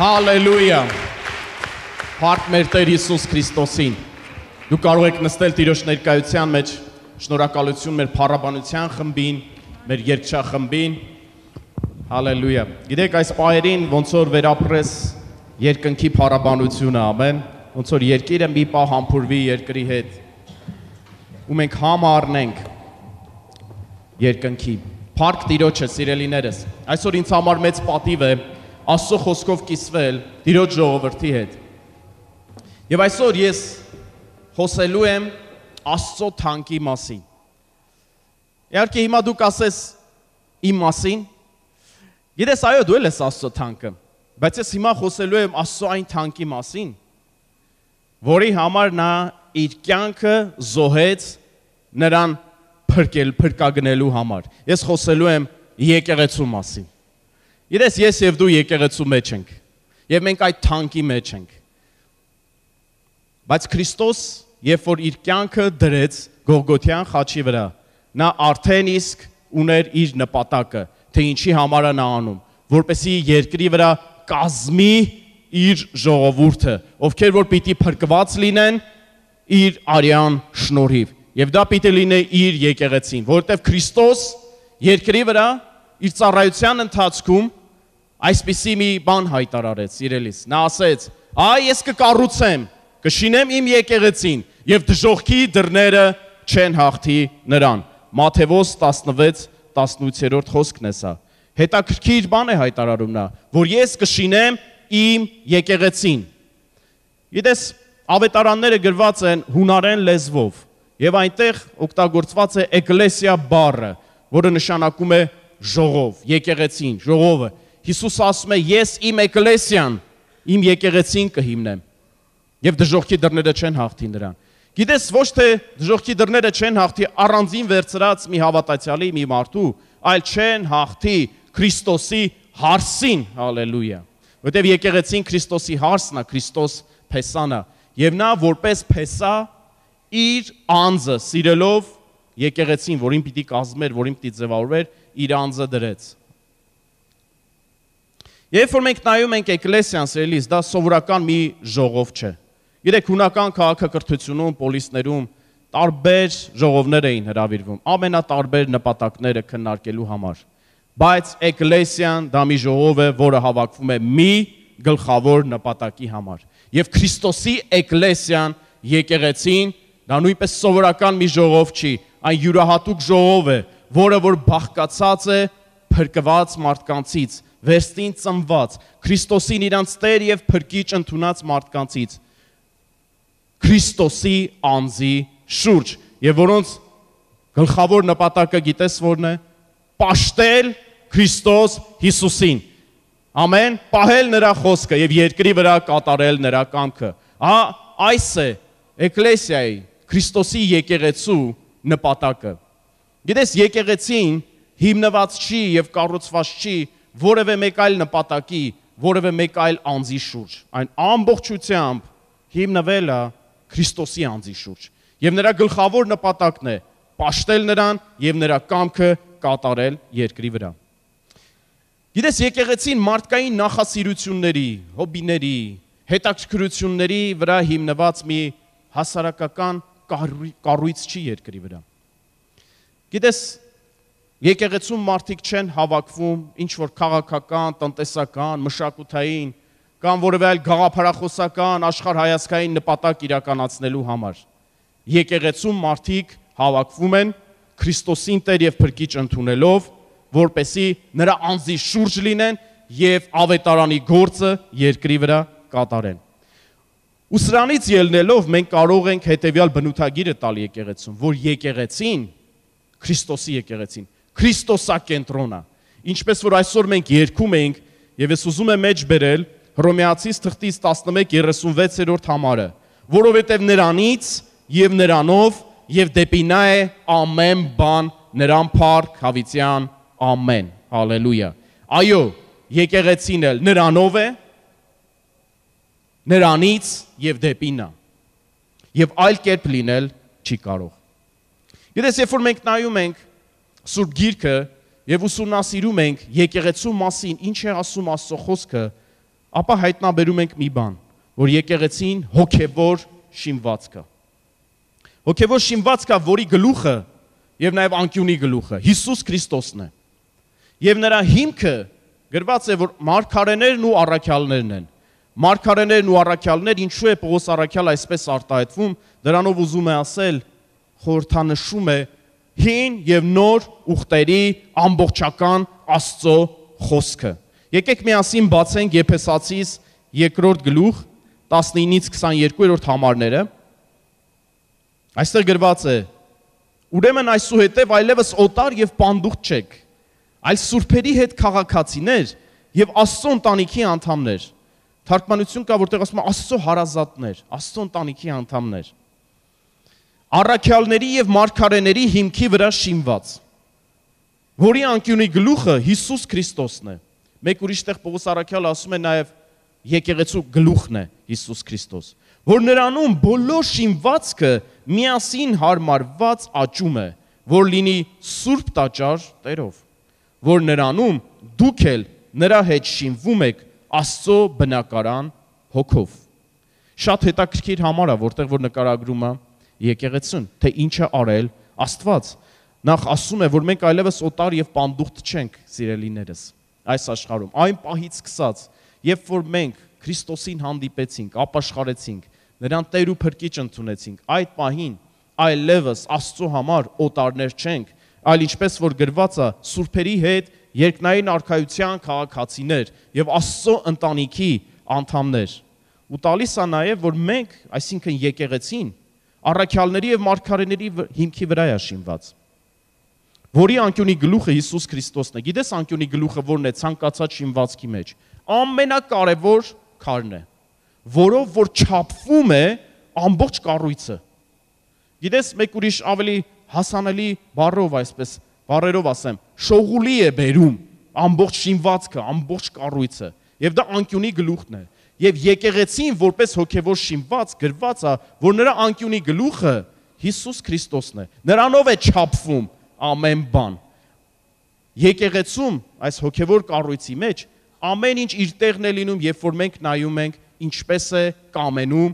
Հալելույա։ Հարկ մեր Տեր Հիսուս Քրիստոսին։ Դու կարող եք նստել Տիրոջ ներկայության մեջ, շնորհակալություն մեր փառաբանության խմբին, մեր երգչախմբին։ Հալելույա։ Գիտեք այս պահերին ոնց որ վերապրես երկնքի փառաբանությունը, ամեն, ոնց որ երկիրը մի պահ համբուրվի երկրի հետ։ Ու մենք համ առնենք երկնքի։ Փառք Տիրոջը, սիրելիներս։ Այսօր ինձ համար մեծ պատիվ է Աստծո խոսքով կիսվել Տիրոջ ժողովրդի հետ։ Եվ այսօր ես խոսելու եմ Աստծո թանկի մասին։ Իհարկե հիմա դու կասես իմ մասին։ Գիտես, այո, դու ես Աստծո թանկը, բայց ես հիմա խոսելու եմ Աստծո այն թանկի մասին, որի համար նա իր կյանքը զոհեց նրան փրկագնելու համար։ Ես խոսելու եմ եկեղեցու մասին։ Գիտես, ես եւ դու եկեղեցու մեջ ենք, եւ մենք այդ թանկի մեջ ենք։ Բայց Քրիստոս, երբ որ իր կյանքը դրեց Գողգոթյան խաչի վրա, նա արդեն իսկ ուներ իր նպատակը, թե ինչի համար է նա անում, որպեսզի երկրի վրա կազմի իր ժողովուրդը, ովքեր որ պիտի փրկված լինեն իր արյան շնորհիվ, եւ դա պիտի լինի իր եկեղեցին, որովհետեւ Քրիստոս երկրի վրա իր ծառայության ընթացքում այսպիսի մի բան հայտարարեց, սիրելիս, նա ասեց. «Այ ես կկառուցեմ, կշինեմ իմ եկեղեցին եւ դժոխքի դռները չեն հաղթի նրան»։ Մատթեոս 16:18 խոսքն է սա։ Հետաքրքիր բան է հայտարարում նա, որ ես կշինեմ իմ եկեղեցին։ Գիտես, ավետարանները գրված են հունարեն լեզվով եւ այնտեղ օգտագործված է էկլեսիա բառը, որը նշանակում է ժողով, եկեղեցին, ժողովը։ Հիսուս ասում է. «Ես իմ էկլեսիան, իմ եկեղեցին կհիմնեմ, եւ դժոխքի դռները չեն հաղթի նրան»։ Գիտես, ոչ թե դժոխքի դռները չեն հաղթի առանձին վերցրած մի հավատացյալի, մի մարդու, այլ չեն հաղթի Քրիստոսի հարսին, հալելույա։ Որտեւ եկեղեցին Քրիստոսի հարսն է, Քրիստոս փեսան է, եւ նա որպես փեսա իր անձը սիրելով եկեղեցին, որին պիտի կազմեր, որին պիտի ձևավորվեր, իր անձը դրեց։ Երբ որ մենք նայում ենք էկլեսիան, սիրելիս, դա սովորական մի ժողով չէ։ Գիտեք, հունական քաղաքակրթությունում, պոլիսներում տարբեր ժողովներ էին հրավիրվում, ամենատարբեր նպատակները քննարկելու համար։ Բայց էկլեսիան դա մի ժողով է, որը հավաքվում է մի գլխավոր նպատակի համար։ Եվ Քրիստոսի էկլեսիան, եկեղեցին, դա նույնպես սովորական մի ժողով չի, այն յուրահատուկ ժողով է, որը որ բաղկացած է փրկված մարդկանցից, վերստին ծնված, Քրիստոսին իրանց Տեր եւ Փրկիչ ընդունած մարդկանցից, Քրիստոսի անձի շուրջ, եւ որոնց գլխավոր նպատակը գիտես որն է, պաշտել Քրիստոս Հիսուսին, ամեն, պահել նրա խոսքը եւ երկրի վրա կատարել նրա կամքը։ Այս է էկլեսիայի, Քրիստոսի եկեղեցու նպատակը։ Գիտես, եկեղեցին հիմնված չի եւ կառուցված չի որևէ մեկ այլ նպատակի, որևէ մեկ այլ անձի շուրջ, այն ամբողջությամբ հիմնվել է Քրիստոսի անձի շուրջ։ Եվ նրա գլխավոր նպատակն է պաշտել նրան եւ նրա կամքը կատարել երկրի վրա։ Գիտես, եկեղեցին մարդկային նախասիրությունների, հոբիների, հետաքրքրությունների վրա հիմնված մի հասարակական կառույց չի երկրի վրա։ Գիտես, եկեղեցում մարդիկ չեն հավաքվում ինչ-որ քաղաքական, տնտեսական, մշակութային կամ որևէ այլ գաղափարախոսական, աշխարհայացքային նպատակ իրականացնելու համար։ Եկեղեցում մարդիկ հավաքվում են Քրիստոսին Տեր եւ Փրկիչ ընդունելով, որպեսզի նրա անձի շուրջ լինեն եւ ավետարանի գործը երկրի վրա կատարեն։ Ու սրանից ելնելով մենք կարող ենք հետեւյալ բնութագիրը տալ եկեղեցուն, որ եկեղեցին, Քրիստոսի եկեղեցին, Քրիստոսակենտրոնը, ինչպես որ այսօր մենք երգում ենք, եւ ես ուզում եմ մեջ բերել Հռոմեացիս թղթից 11:36 համարը, որովհետեւ նրանից եւ նրանով եւ դեպի նա է ամեն բան, նրան փառք հավիտյան, ամեն, հալելույա։ Այո, եկեղեցին էլ նրանով է, նրանից եւ դեպի նա։ Եվ այլ կերպ լինել չի կարող։ Գիտես, երբ որ մենք նայում ենք Սուրբ Գիրքը եւ ուսումնասիրում ենք եկեղեցու մասին, ինչ է ասում Աստծո խոսքը, ապա հայտնաբերում ենք մի բան, որ եկեղեցին հոգևոր շինված կա։ Հոգևոր շինված կա, որի գլուխը եւ նաեւ անկյունի գլուխը Հիսուս Քրիստոսն է։ Եվ նրա հիմքը գրված է, որ մարգարեներն ու առաքյալներն են։ Մարգարեներն ու առաքյալներ, ինչու է Պողոս առաքյալ այսպես արտահայտվում, դրանով ուզում է ասել, խորհրդանշում է հին եւ նոր ուխտերի ամբողջական Աստծո խոսքը։ Եկեք միասին բացենք Եփեսացիս 2-րդ գլուխ 19-ից 22-րդ համարները։ Այստեղ գրված է. Ուրեմն այսուհետև այլևս օտար եւ պանդուխտ չեք, այլ սուրբերի հետ քաղաքացիներ եւ Աստծո ընտանիքի անդամներ։ Թարգմանություն կա, որտեղ ասում է Աստծո հարազատներ, Աստծո ընտանիքի անդամներ։ Առաքյալների եւ մարգարեների հիմքի վրա շինված, որի անկյունի գլուխը Հիսուս Քրիստոսն է։ Մեկ ուրիշ տեղ Պողոս առաքյալը ասում է նաեւ եկեղեցու գլուխն է Հիսուս Քրիստոս, որ նրանում բոլոր շինվածքը միասին հարմարված աճում է, որ լինի սուրբ տաճար Տերով, որ նրանում դուք էլ նրա հետ շինվում եք Աստծո բնակարան հոգով։ Շատ հետաքրքիր համար է, որտեղ որ նկարագրում է եկեղեցուն, թե ինչ է արել Աստված։ Նախ ասում է, որ մենք այլևս օտար եւ պանդուխտ չենք, սիրելիներս, այս աշխարհում։ Այն պահից սկսած, երբ որ մենք Քրիստոսին հանդիպեցինք, ապաշխարեցինք, նրան Տեր ու Փրկիչ ընդունեցինք, այդ պահին այլևս Աստծո համար օտարներ չենք, այլ ինչպես որ գրված է, սուրբերի հետ երկնային արքայության քաղաքացիներ եւ Աստծո ընտանիքի անդամներ։ Ու տալիս է նաեւ, որ մենք, այսինքն եկեղեցին, առաքյալների եւ մարգարեների հիմքի վրա է շինված, որի անկյունի գլուխը Հիսուս Քրիստոսն է։ Գիտես անկյունի գլուխը որն է ցանկացած շինվածքի մեջ։ Ամենակարևոր քարն է, որով որ չափվում է ամբողջ կառույցը։ Գիտես, մեկ ուրիշ ավելի հասանելի բառով այսպես, բառերով ասեմ, շողուլի է բերում ամբողջ շինվածքը, ամբողջ կառույցը, եւ դա անկյունի գլուխն է։ Եվ եկեղեցին որպես հոգևոր շինված գրված է, որ նրա անկյունի գլուխը Հիսուս Քրիստոսն է։ Նրանով է չափվում ամեն բան։ Եկեղեցում այս հոգևոր կառույցի մեջ ամեն ինչ իր տեղն է լինում, երբ որ մենք նայում ենք ինչպես է կամենում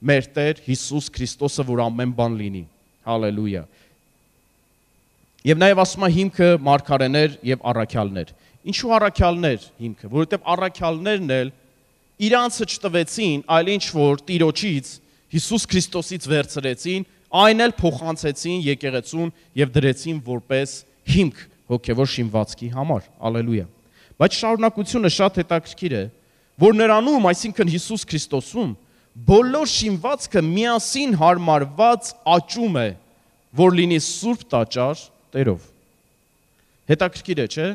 մեր Տեր Հիսուս Քրիստոսը, որ ամեն բան լինի։ Հալելույա։ Եվ նաև ասում է հիմքը մարգարեներ եւ առաքյալներ։ Ինչու առաքյալներ հիմքը, որովհետեւ առաքյալներն էլ իրանցը չտվեցին, այլ ինչ որ Տիրոջից Հիսուս Քրիստոսից վերցրեցին, այն էլ փոխանցեցին եկեղեցուն եւ դրեցին որպես հիմք հոգևոր շինվածքի համար։ Ալելույա։ Բայց շարունակությունը շատ հետաքրքիր է, որ նրանում, այսինքն Հիսուս Քրիստոսում, բոլոր շինվածքը միասին հարմարված աճում է, որ լինի սուրբ տաճար Տերով։ Հետաքրքիր է, չէ՞։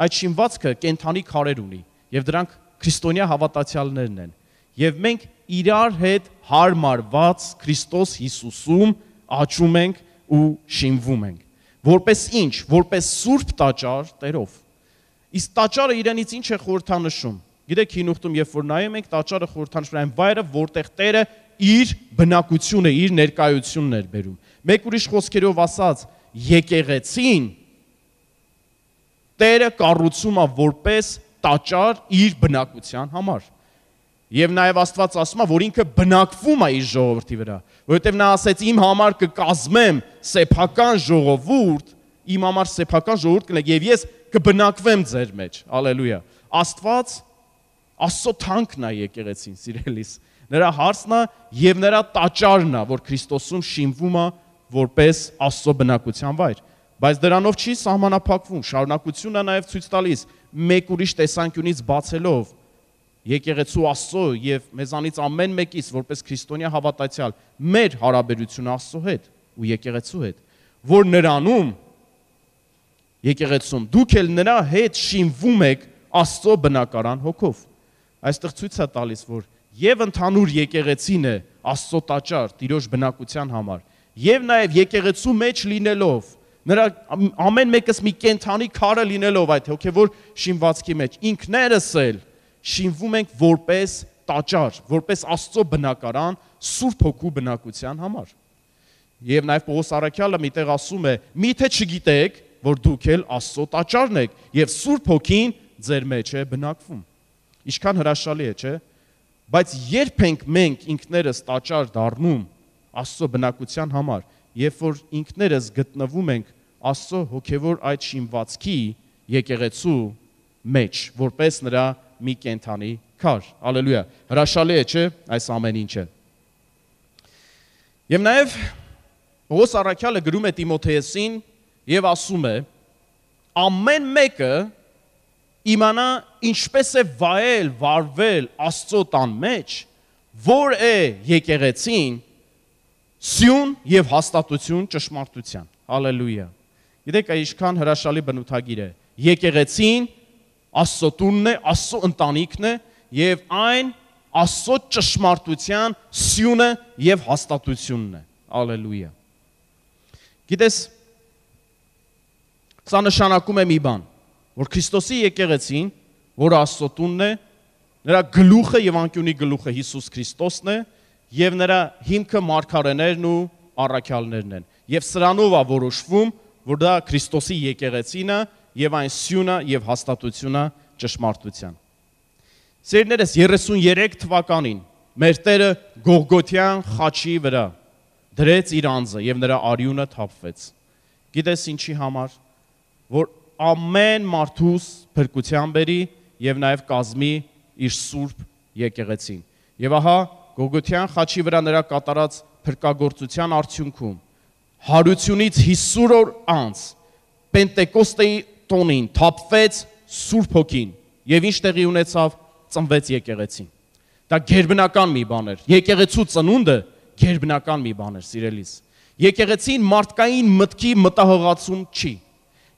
Այդ շինվածքը կենթանի քարեր ունի եւ դրանք քրիստոնյա հավատացյալներն են։ Եվ մենք իրար հետ հարմարված Քրիստոս Հիսուսում աճում ենք ու շինվում ենք։ Որպես ինչ, որպես սուրբ տաճար Տերով։ Իսկ տաճարը իրենից ինչ է խորհրդանշում։ Գիտեք, հին ուխտում երբ որ նայում ենք, տաճարը խորհրդանշում է այն վայրը, որտեղ Տերը իր բնակությունը, իր ներկայությունն էր բերում։ Մեկ ուրիշ խոսքերով ասած, եկեղեցին Տերը կառուցում է որպես տաճար իր բնակության համար։ Եվ նաև Աստված ասում է, որ ինքը բնակվում է իր ժողովրդի վրա, որովհետև նա ասեց իմ համար կկազմեմ սեփական ժողովուրդ, իմ համար սեփական ժողովուրդ կլինեք եւ ես կբնակվեմ ձեր մեջ։ Ալելույա։ Աստված Աստծո թանքն է եկեղեցին, սիրելիս։ Նրա հարցն է եւ նրա տաճարն է, որ Քրիստոսում շինվում է որպես Աստծո բնակության վայր։ Բայց դրանով չի սահմանափակվում, շարունակությունն է նաև ցույց տալիս մեկ ուրիշ տեսանկյունից բացելով եկեղեցու Աստծո եւ մեզանից ամեն մեկից որպես քրիստոնյա հավատացյալ մեր հարաբերությունը Աստծո հետ ու եկեղեցու հետ, որ նրանում եկեղեցում դուք էլ նրա հետ շինվում եք Աստծո բնակարան հոգով։ Այստեղ ցույց է տալիս, որ եւ ընդհանուր եկեղեցին է Աստծո տաճար, Տիրոջ բնակության համար, եւ նաեւ եկեղեցու մեջ լինելով նրա ամեն մեկս մի կենթանի քարը լինելով այդ հոգևոր շինվածքի մեջ, ինքներս էլ շինվում ենք որպես տաճար, որպես Աստծո բնակարան, Սուրբ Հոգու բնակության համար։ Եվ նաև Պողոս առաքյալը միտեղ ասում է. «Միթե չգիտեք, որ դուք էլ Աստծո տաճարն եք, եւ Սուրբ Հոգին ձեր մեջ է բնակվում»։ Ինչքան հրաշալի է, չէ՞։ Բայց երբ ենք մենք ինքներս տաճար դառնում Աստծո բնակության համար, երբ որ ինքներս գտնվում ենք Աստծո հոգևոր այդ շինվածքի եկեղեցու մեջ, որպես նրա մի կենդանի քար։ Հալելույա։ Հրաշալի է, չէ՞, այս ամեն ինչը։ Եվ նաև Պողոս առաքյալը գրում է Տիմոթեոսին եւ ասում է. ամեն մեկը իմանա ինչպես է վայել, վարվել Աստծո տան մեջ, որ է եկեղեցին սյուն եւ հաստատություն ճշմարտության։ Հալելույա։ Գիտեք, այսքան հրաշալի բնութագիր է։ Եկեղեցին Աստծո տունն է, Աստծո ընտանիքն է եւ այն Աստծո ճշմարտության սյունը եւ հաստատությունն է։ Հալելույա։ Գիտես, սա նշանակում է մի բան, որ Քրիստոսի եկեղեցին, որը Աստծո տունն է, նրա գլուխը եւ անկյունի գլուխը Հիսուս Քրիստոսն է եւ նրա հիմքը մարգարեներն ու առաքյալներն են։ Եվ սրանով է որոշվում, որ դա Քրիստոսի եկեղեցին է եւ այն սյունը եւ հաստատությունը ճշմարտության։ Սերներս 33 թվականին մեր Տերը Գողգոթյան խաչի վրա դրեց իր անձը եւ նրա արյունը թափվեց։ Գիտես ինչի համար, որ ամեն մարդուս փրկության բերի եւ նաեւ կազմի իր սուրբ եկեղեցին։ Եվ ահա Գողգոթյան խաչի վրա նրա կատարած փրկagorցության արդյունքում հարությունից 50 օր անց Պենտեկոստեի տոնին թափվեց Սուրբ Հոգին եւ ինչ տեղի ունեցավ, ծնվեց եկեղեցին։ Դա գերբնական մի բան էր։ Եկեղեցու ծնունդը գերբնական մի բան էր, սիրելիս։ Եկեղեցին մարդկային մտքի մտահղացում չի։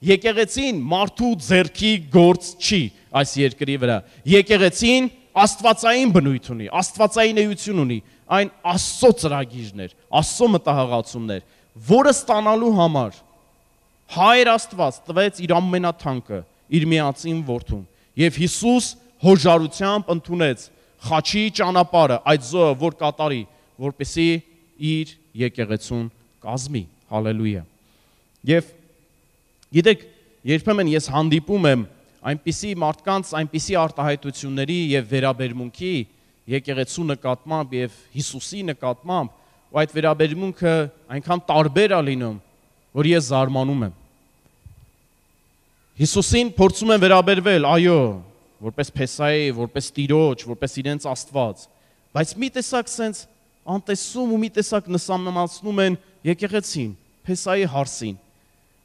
Եկեղեցին մարդու ձեռքի գործ չի այս երկրի վրա։ Եկեղեցին աստվածային բնույթ ունի, աստվածային էություն ունի, այն Աստծո ծրագիրն էր, Աստծո մտահղացումներ, որը ստանալու համար Հայր Աստված տվեց իր ամենաթանկը, իր միածին որդուն, եւ Հիսուս հոժարությամբ ընդունեց խաչի ճանապարհը, այդ զոհը, որ կատարի, որպեսզի իր եկեղեցուն կազմի։ Հալելույա։ Եվ գիտեք, երբեմն ես հանդիպում եմ այնպիսի մարդկանց, այնպիսի արտահայտությունների եւ վերաբերմունքի եկեղեցու նկատմամբ եւ Հիսուսի նկատմամբ, ու այդ վերաբերմունքը այնքան տարբեր է լինում, որ ես զարմանում եմ։ Հիսուսին փորձում են վերաբերվել, այո, որպես Փեսայի, որպես Տիրոջ, որպես իրենց Աստված, բայց մի տեսակ սենց անտեսում ու մի տեսակ նսանմացնում են եկեղեցին, Փեսայի հարսին։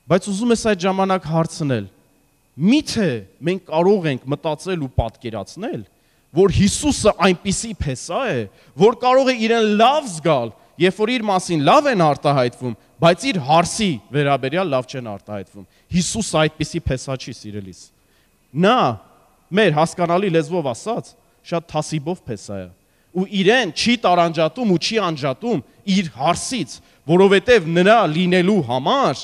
Բայց ուզում ես այդ ժամանակ հարցնել. միթե մենք կարող ենք մտածել ու պատկերացնել, որ Հիսուսը այնպիսի Փեսա է, որ կարող է իրեն լավ զգալ, երբ որ իր մասին լավ են արտահայտվում, բայց իր հարսի վերաբերյալ լավ չեն արտահայտվում։ Հիսուսը այդպիսի Փեսա չի, սիրելիս։ Նա մեր հասկանալի լեզվով ասած, շատ թասիբով Փեսա է, ու իրեն չի տարանջատում ու չի անջատում իր հարսից, որովհետև նրա լինելու համար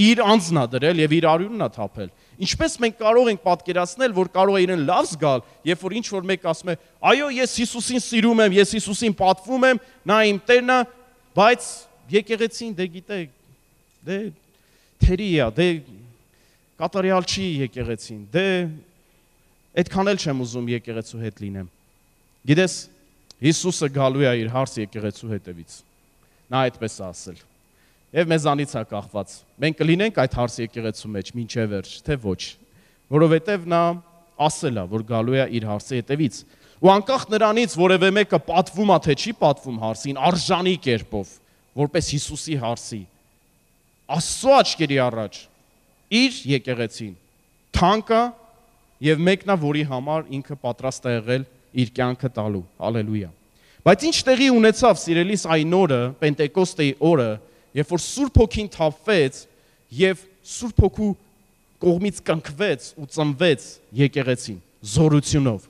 իր անձն է դրել եւ իր արյունն է թափել։ Ինչպես մենք կարող ենք պատկերացնել, որ կարող է իրեն լավ զգալ, երբ որ ինչ-որ մեկ ասում է, այո, ես Հիսուսին սիրում եմ, ես Հիսուսին պատվում եմ, նա իմ Տերն է, բայց եկեղեցին դե գիտեք, դե թերի է, դե կատարյալ չի եկեղեցին, դե այդքան էլ չեմ ուզում եկեղեցու հետ լինեմ։ Գիտես, Հիսուսը գալու է իր հարս եկեղեցու հետևից։ Նա այդպես է ասել։ Եվ մեզանից է կախված։ Մենք կլինենք այդ հարս եկեղեցու մեջ մինչև վերջ, թե ոչ, որովհետև նա ասել է, որ գալու է իր հարսի հետևից։ Ու անկախ նրանից, որևէ մեկը պատվում է, թե չի պատվում հարսին, արժանի կերպով, որպես Հիսուսի հարսի, Աստծո աչքերի առաջ իր եկեղեցին թանկա եւ մեկն է, որի համար ինքը պատրաստ է եղել իր կյանքը տալու։ Հալելույա։ Բայց ինչ տեղի ունեցավ, սիրելիս, այն օրը, Պենտեկոստեի օրը, երբ որ Սուրբ Հոգին թափվեց եւ Սուրբ Հոգու կողմից կնքվեց ու ծնվեց եկեղեցին զորությունով։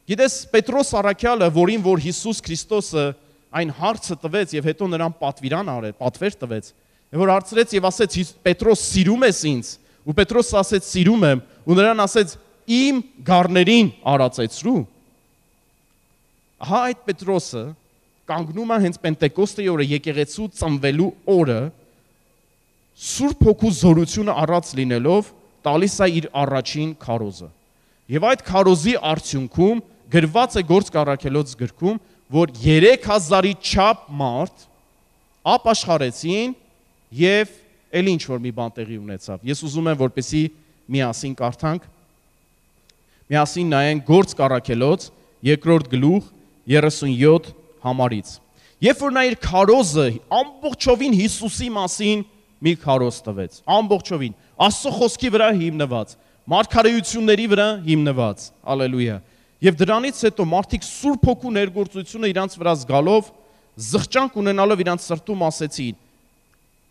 Գիտես, Պետրոս առաքյալը, որին որ Հիսուս Քրիստոսը այն հարցը տվեց եւ հետո նրան պատվիրան արեց, պատվեր տվեց, եւ որ հարցրեց եւ ասեց. Պետրոս, սիրում ես ինձ? Ու Պետրոսը ասեց. սիրում եմ, ու նրան ասեց. իմ գառներին արածեցրու։ Ահա այդ Պետրոսը կանգնում է հենց Պենտեկոստեի օրը, եկեղեցու ծնվելու օրը, Սուրբ Հոգու զորությունը առած լինելով, տալիս է իր առաջին քարոզը։ Եվ այդ քարոզի արդյունքում գրված է Գործք առաքելոց գրքում, որ 3000-ի չափ մարդ ապաշխարեցին եւ էլ ինչ որ մի բան տեղի ունեցավ։ Ես ուզում եմ որպեսի միասին կարդանք, միասին նայենք Գործք առաքելոց 2-րդ գլուխ 37 համարից։ Երբ որ նա իր քարոզը ամբողջովին Հիսուսի մասին մի քարոզ տվեց, ամբողջովին Աստծո խոսքի վրա հիմնված, մարգարեությունների վրա հիմնված, հալելույա։ Եվ դրանից հետո մարդիկ Սուրբ Հոգու ներգործությունը իրանց վրա զգալով, զղջանք ունենալով իրանց սրտում ասեցին։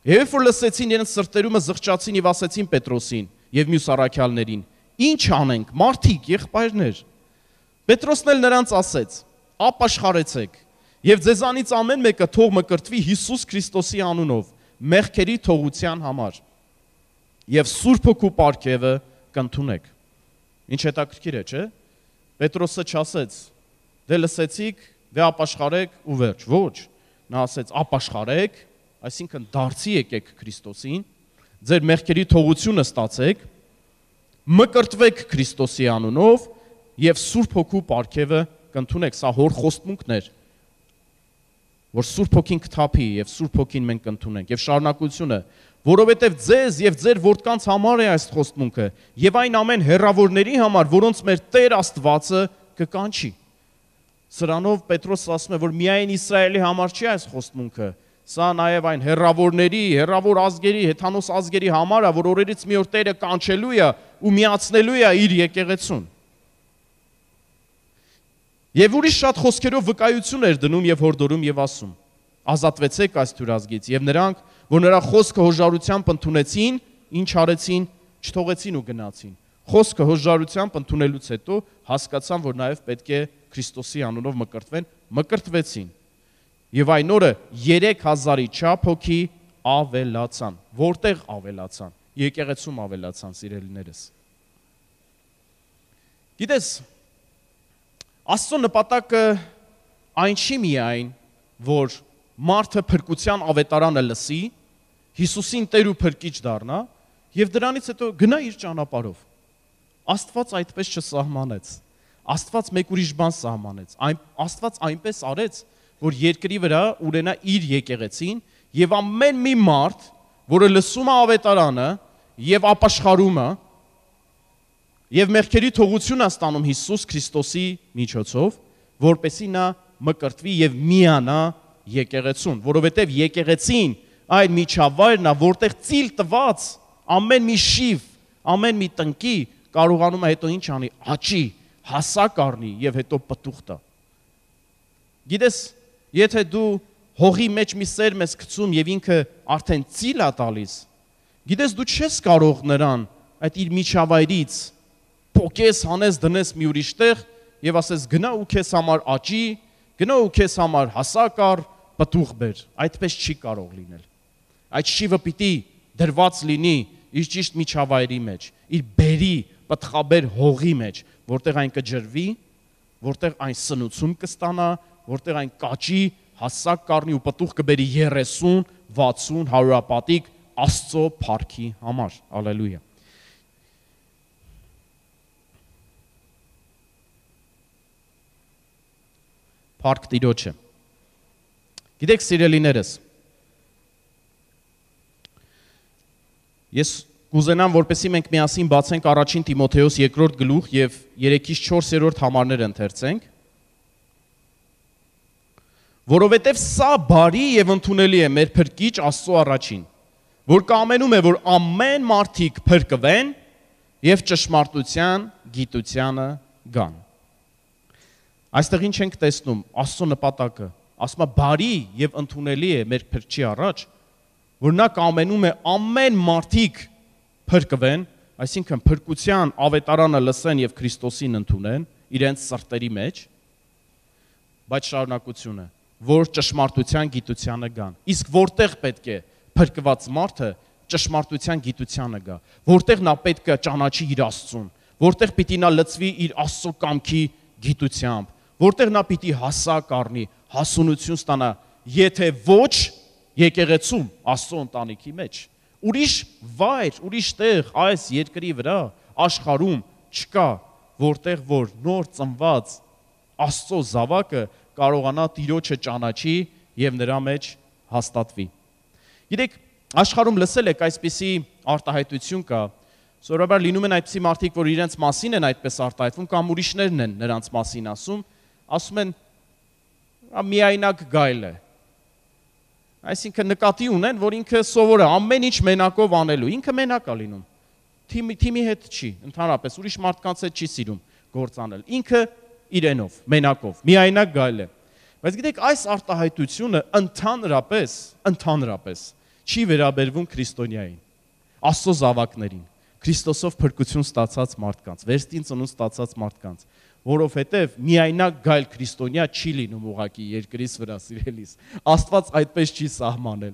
Երբ որ լսեցին իրենց սրտերումը զղջացին եւ ասեցին Պետրոսին եւ մյուս առաքյալներին. Ինչ անենք, մարդիկ, եղբայրներ։ Պետրոսն էլ նրանց ասեց. ապաշխարեցեք եւ ձեզանից ամեն մեկը թող մկրտվի Հիսուս Քրիստոսի անունով մեղքերի թողության համար եւ Սուրբ Հոգու պարգևը կընդունեք։ Ինչ հետաքրքիր է, չէ՞։ Պետրոսը չասեց. դե լսեցիք, դե ապաշխարեք ու վերջ։ Ոչ, նա ասեց ապաշխարեք, այսինքն դարձի եկեք Քրիստոսին, ձեր մեղքերի թողությունը ստացեք, մկրտվեք Քրիստոսի անունով եւ Սուրբ Հոգու պարգևը կընդունեք։ Սա հոր խոստմունքն էր, որ Սուրբ Հոգին կթափի եւ Սուրբ Հոգին մենք կընդունենք։ Եվ շարունակությունը, որովհետեւ ձեզ եւ ձեր որդկանց համար է այս խոստմունքը եւ այն ամեն հերավորների համար, որոնց մեր Տեր Աստվածը կկանչի։ Սրանով Պետրոսը ասում է, որ միայն Իսրայելի համար չի այս խոստմունքը, սա նաեւ այն հերավորների, հերավոր ազգերի, հեթանոս ազգերի համար է, որ օրերից մի օր Տերը կանչելու է ու միացնելու է իր եկեղեցուն։ Եվ ուրիշ շատ խոսքերով վկայություն էր դնում եւ հորդորում եւ ասում. ազատվեցեք այս թյուրազգից եւ նրանք, որ նրա խոսքը հոժարությամբ ընդունեցին, ինչ արեցին, չթողեցին ու գնացին։ Խոսքը հոժարությամբ ընդունելուց հետո հասկացան, որ նաեւ պետք է Քրիստոսի անունով մկրտվեն, մկրտվեցին։ Եվ այն օրը 3000-ի չափ հոգի ավելացան։ Որտեղ ավելացան։ Եկեղեցում ավելացան, սիրելիներս։ Գիտես, Աստծո նպատակը այն չի միայն, որ մարդը փրկության ավետարանը լսի, Հիսուսին Տեր ու Փրկիչ դառնա եւ դրանից հետո գնա իր ճանապարհով։ Աստված այդպես չսահմանեց։ Աստված մեկ ուրիշ բան սահմանեց։ Աստված այնպես արեց, որ երկրի վրա ունենա իր եկեղեցին եւ ամեն մի մարդ, որը լսում է ավետարանը եւ ապաշխարում է եւ մեղքերի թողություն է ստանում Հիսուս Քրիստոսի միջոցով, որպեսզի նա մկրտվի եւ միանա եկեղեցուն, որովհետեւ եկեղեցին այն միջավայրն է, որտեղ ծիլ տված ամեն մի շիվ, ամեն մի տնկի կարողանում է հետո ինչ անի, աճի, հասակ առնի եւ հետո պտուղ տա։ Գիտես, եթե դու հողի մեջ մի սերմ ես գցում եւ ինքը արդեն ծիլ է տալիս, գիտես դու չես կարող նրան այդ իր միջավայրից փոքես հանես դնես մի ուրիշ տեղ եւ ասես գնա ու քեզ համար աճի, գնա ու քեզ համար հասակ առ, պտուղ բեր։ Այդպես չի կարող լինել։ Այդ շիվը պիտի դրված լինի իր ճիշտ միջավայրի մեջ, իր բերի, պտղաբեր հողի մեջ, որտեղ այն կջրվի, որտեղ այն սնուցում կստանա, որտեղ այն կաճի, հասակ կառնի ու պտուղ կբերի 30, 60, 100-ապատիկ Աստծո փառքի համար։ Ալելույա։ Փառք Տիրոջը։ Գիտեք, սիրելիներս, ես կուզենամ, որպեսզի մենք միասին բացենք առաջին Տիմոթեոս 2-րդ գլուխ եւ 3-ից 4-րդ համարներ ընթերցենք, որովհետեւ սա բարի եւ ընդունելի է մեր Փրկիչ Աստծո առաջին, որ կամենում է, որ ամեն մարդիկ փրկվեն եւ ճշմարտության գիտությանը գան։ Այստեղ ինչ ենք տեսնում, Աստծո նպատակը, ասում է բարի եւ ընդունելի է մեր Փրկչի առաջ, որ նա կամենում է ամեն մարդիկ փրկվեն, այսինքն փրկության ավետարանը լսեն եւ Քրիստոսին ընդունեն իրենց սրտերի մեջ, բայց շարունակությունը, որ ճշմարտության գիտությանը գան։ Իսկ որտեղ պետք է փրկված մարդը ճշմարտության գիտությանը գա, որտեղ նա պետք է ճանաչի իր Աստծուն, որտեղ պիտի նա լծվի իր Աստծո կամքի գիտությամբ, որտեղ նա պիտի հասակ առնի, հասունություն ստանա, եթե ոչ եկեղեցում, Աստծո ընտանիքի մեջ։ Ուրիշ վայր, ուրիշ տեղ այս երկրի վրա աշխարհում չկա, որտեղ որ նոր ծնված Աստծո զավակը կարողանա Տիրոջը ճանաչի եւ նրա մեջ հաստատվի։ Գիտեք, աշխարհում լսել եք այսպիսի արտահայտություն կա, սովորաբար լինում են այդպիսի մարդիկ, որ իրենց մասին են այդպես արտահայտվում, կամ ուրիշներն են նրանց մասին ասում են միայնակ գայլ է։ Այսինքն նկատի ունեն, որ ինքը սովոր է ամեն ինչ մենակով անելու, ինքը մենակ է լինում։ Թիմի հետ չի, ընդհանրապես ուրիշ մարդկանց հետ չի սիրում գործ անել։ Ինքը իրենով, մենակով, միայնակ գայլ է։ Բայց գիտեք, այս արտահայտությունը ընդհանրապես չի վերաբերվում քրիստոնյային, Աստծո զավակներին, Քրիստոսով փրկություն ստացած մարդկանց, վերստին ծնունդ ստացած մարդկանց, որովհետև միայնակ գայլ քրիստոնյա չի լինում ուղղակի երկրից վրա, սիրելիս։ Աստված այդպես չի սահմանել։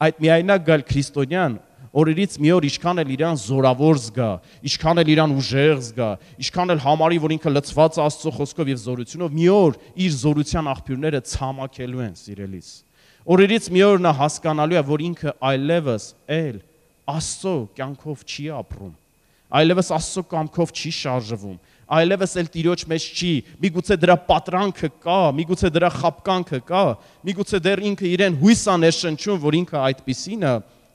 Այդ միայնակ գայլ քրիստոնյան օրերից մի օր ինչքան էլ իրան զորավոր զգա, ինչքան էլ իրան ուժեղ զգա, ինչքան էլ համարի, որ ինքը լցված է Աստծո խոսքով եւ զորությունով, մի օր իր զորության աղբյուրները ցամաքելու են, սիրելիս։ Օրերից մի օր նա հասկանալու է, որ ինքը այլևս Աստծո կյանքով չի ապրում, այլևս Աստծո կամքով չի շարժվում, այլևս էլ Տիրոջ մեջ չի, միգուցե դրա պատրանքը կա, միգուցե դրա խաբկանքը կա, միգուցե դեռ ինքը իրեն հույս է ներշնչում, որ ինքը այդպիսին է,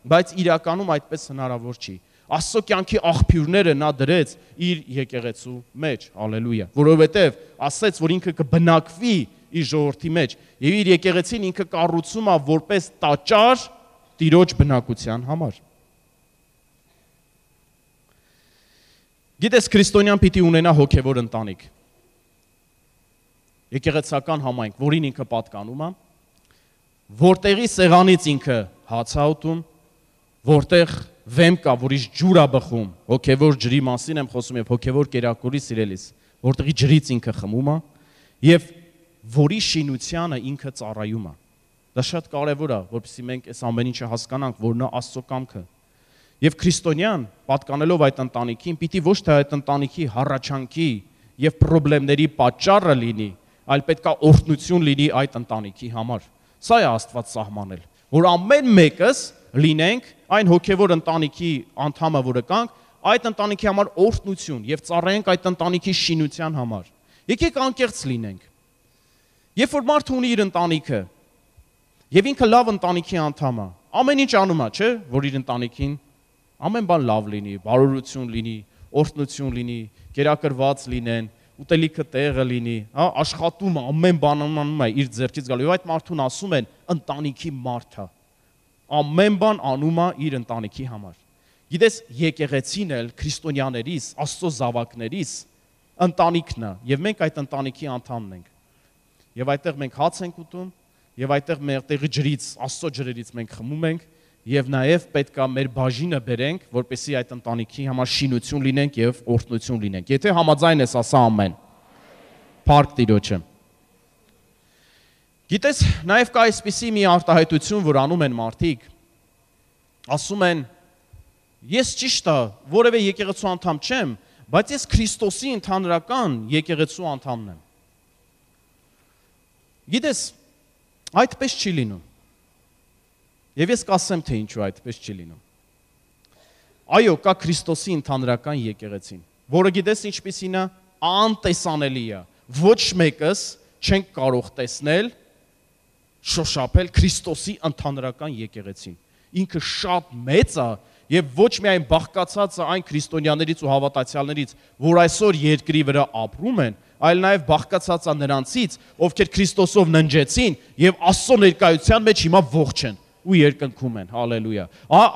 բայց իրականում այդպես հնարավոր չի։ Աստծո կյանքի աղբյուրները նա դրեց իր եկեղեցու մեջ, հալելույա, որովհետև ասեց, որ ինքը կբնակվի իր ժողովրդի մեջ, եւ իր եկեղեցին ինքը կառուցում է որպես տաճար Տիրոջ բնակության համար։ Գիտես, քրիստոնյան պիտի ունենա հոգևոր ընտանիք, եկեղեցական համայնք, որին ինքը պատկանում է, որտեղի սեղանից ինքը հաց է ուտում, որտեղ վեմ կա, որից ջուր է բխում, հոգևոր ջրի մասին եմ խոսում եւ հոգևոր կերակուրի, սիրելիս, որտեղի ջրից ինքը խմում է եւ որի շինությանը ինքը ծառայում է։ Դա շատ կարեւոր է, որպեսզի մենք այս ամեն ինչը հասկանանք, որ նա Աստծո կամքը։ Եվ քրիստոնյան պատկանելով այդ ընտանիքին, պիտի ոչ թե այդ ընտանիքի հառաչանքի եւ խնդիրների պատճառը լինի, այլ պետքա օրհնություն լինի այդ ընտանիքի համար։ Սա է Աստված սահմանել, որ ամեն մեկս լինենք այն հոգևոր ընտանիքի անդամը, որը կանք, այդ ընտանիքի համար օրհնություն եւ ծառայենք այդ ընտանիքի շինության համար։ Եկեք անկեղծ լինենք։ Երբ որ մարդը ունի իր ընտանիքը եւ ինքը լավ ընտանիքի անդամ է, ամեն ինչ անում է, չէ՞, որ իր ընտանիքին ամեն բան լավ լինի, բարօրություն լինի, օրհնություն լինի, կերակրված լինեն, ուտելիքը տեղը լինի, հա, աշխատում է, ամեն բան անում է իր ձեռքից գալու։ Եվ այդ մարդուն ասում են ընտանիքի մարդ է։ Ամեն բան անում է իր ընտանիքի համար։ Գիտես, եկեղեցին էլ քրիստոնյաներիս, Աստծո զավակներիս ընտանիքն է, եւ մենք այդ ընտանիքի անդամն ենք։ Եվ այդտեղ մենք հաց ենք ուտում, եւ այդտեղ մեր տեղի ջրից, Աստծո ջրերից մենք խմում ենք, եւ նաեւ պետքա մեր բաժինը բերենք, որպեսզի այդ ընտանիքի համար շինություն լինենք եւ օրհնություն լինենք։ Եթե համաձայն ես, ասա ամեն։ Փառք Տիրոջը։ Գիտես, նաեւ կա այսպիսի մի արտահայտություն, որ անում են մարդիկ, ասում են, ես ճիշտ է, որևէ եկեղեցու անդամ չեմ, բայց ես Քրիստոսի ընդհանրական եկեղեցու անդամն եմ։ Գիտես, այդպես չի լինում։ Եվ ես կասեմ, թե ինչու այդպես չի լինում։ Այո, կա Քրիստոսի ընդհանրական եկեղեցին, որը գիտես ինչպիսին է, անտեսանելի է։ Ոչ մեկս չենք կարող տեսնել, շոշափել Քրիստոսի ընդհանրական եկեղեցին։ Ինքը շատ մեծ է եւ ոչ միայն բաղկացած է այն քրիստոնյաներից ու հավատացյալներից, որ այսօր երկրի վրա ապրում են, այլ նաեւ բաղկացած է նրանցից, ովքեր Քրիստոսով ննջեցին եւ Աստծո ներկայության մեջ հիմա ողջ են ու երկնքում են, հալելույա։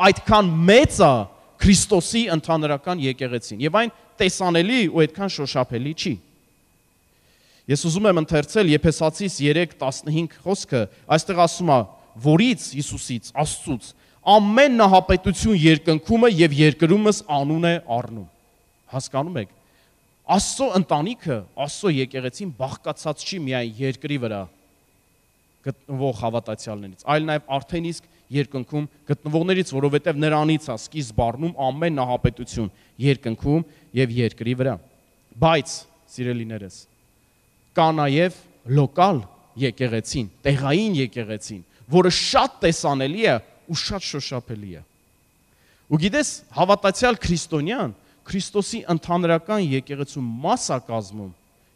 Այդքան մեծ է Քրիստոսի ընդհանրական եկեղեցին եւ այն տեսանելի ու այդքան շոշափելի չի։ Ես ուզում եմ ընթերցել Եփեսացիս 3:15 խոսքը, այստեղ ասում է, որից Հիսուսից, Աստծուց ամեն նահապետություն երկնքումը եւ երկրումս անուն է առնում։ Հասկանում եք։ Աստծո ընտանիքը, Աստծո եկեղեցին բաղկացած չի միայն երկրի վրա գտնվող հավատացյալներից, այլ նաև արդեն իսկ երկնքում գտնվողներից, որովհետև նրանից է սկիզբ առնում ամեն նահապետություն երկնքում եւ երկրի վրա։ Բայց, սիրելիներս, կա նաև լոկալ եկեղեցին, տեղային եկեղեցին, որը շատ տեսանելի է ու շատ շոշափելի է։ Ու գիտես, հավատացյալ քրիստոնյան Քրիստոսի ընդհանրական եկեղեցու մասակազմում,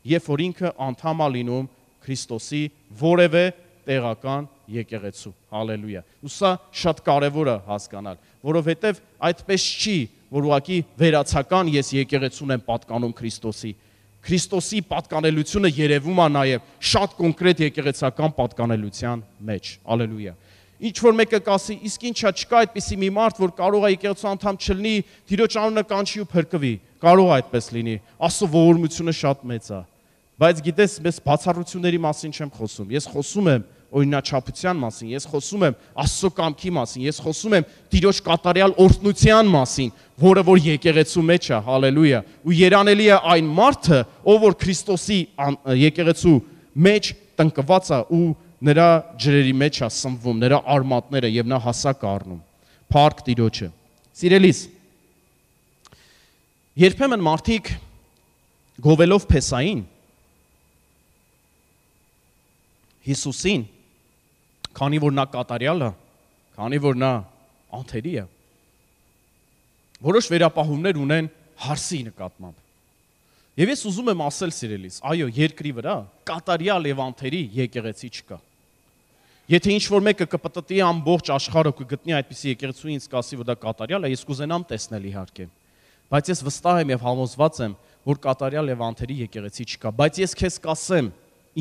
երբ որ ինքը անդամ է լինում Քրիստոսի որևէ տեղական եկեղեցու։ Հալելույա։ Ու սա շատ կարևոր է հասկանալ, որովհետև այդպես չի, որ ուղղակի վերացական ես եկեղեցուն եմ պատկանում Քրիստոսի։ Քրիստոսի պատկանելությունը երևում է նաև շատ կոնկրետ եկեղեցական պատկանելության մեջ։ Հալելույա։ Ինչ որ մեկը կասի, իսկ ինչա չկա այդպիսի մի մարդ, որ կարող է եկեղեցու անդամ չլինի, Տիրոջ անունը կանչի ու փրկվի։ Կարող է այդպես լինի։ Աստծո ողորմությունը շատ մեծ է։ Բայց գիտես, ես բացառությունների մասին չեմ խոսում։ Ես խոսում եմ օրինաչափության մասին, ես խոսում եմ Աստծո կամքի մասին, ես խոսում եմ Տիրոջ կատարյալ օրհնության մասին, որը որ եկեղեցու մեջ է, հալելույա։ Ու երանելի է այն մարդը, ով որ Քրիստոսի եկեղեցու մեջ տնկված է ու նրա ջրերի մեջ է սնվում, նրա արմատները եւ նա հասակ է առնում։ Փառք Տիրոջը։ Սիրելիս, երբեմն մարդիկ գովելով Փեսային Հիսուսին, քանի որ նա կատարյալ է, քանի որ նա անթերի է, որոշ վերապահումներ ունեն հարսի նկատմամբ։ Եվ ես ուզում եմ ասել սիրելիս, այո, երկրի վրա կատարյալ եւ անթերի եկեղեցի չկա։ Եթե ինչ-որ մեկը կպտտի ամբողջ աշխարհը կգտնի այդպիսի եկեղեցու ինձ կասի, որ դա կատարյալ է, ես կուզենամ տեսնել իհարկե։ Բայց ես վստահ եմ եւ համոզված եմ, որ կատարյալ եւ անթերի եկեղեցի չկա, բայց ես քեզ կասեմ,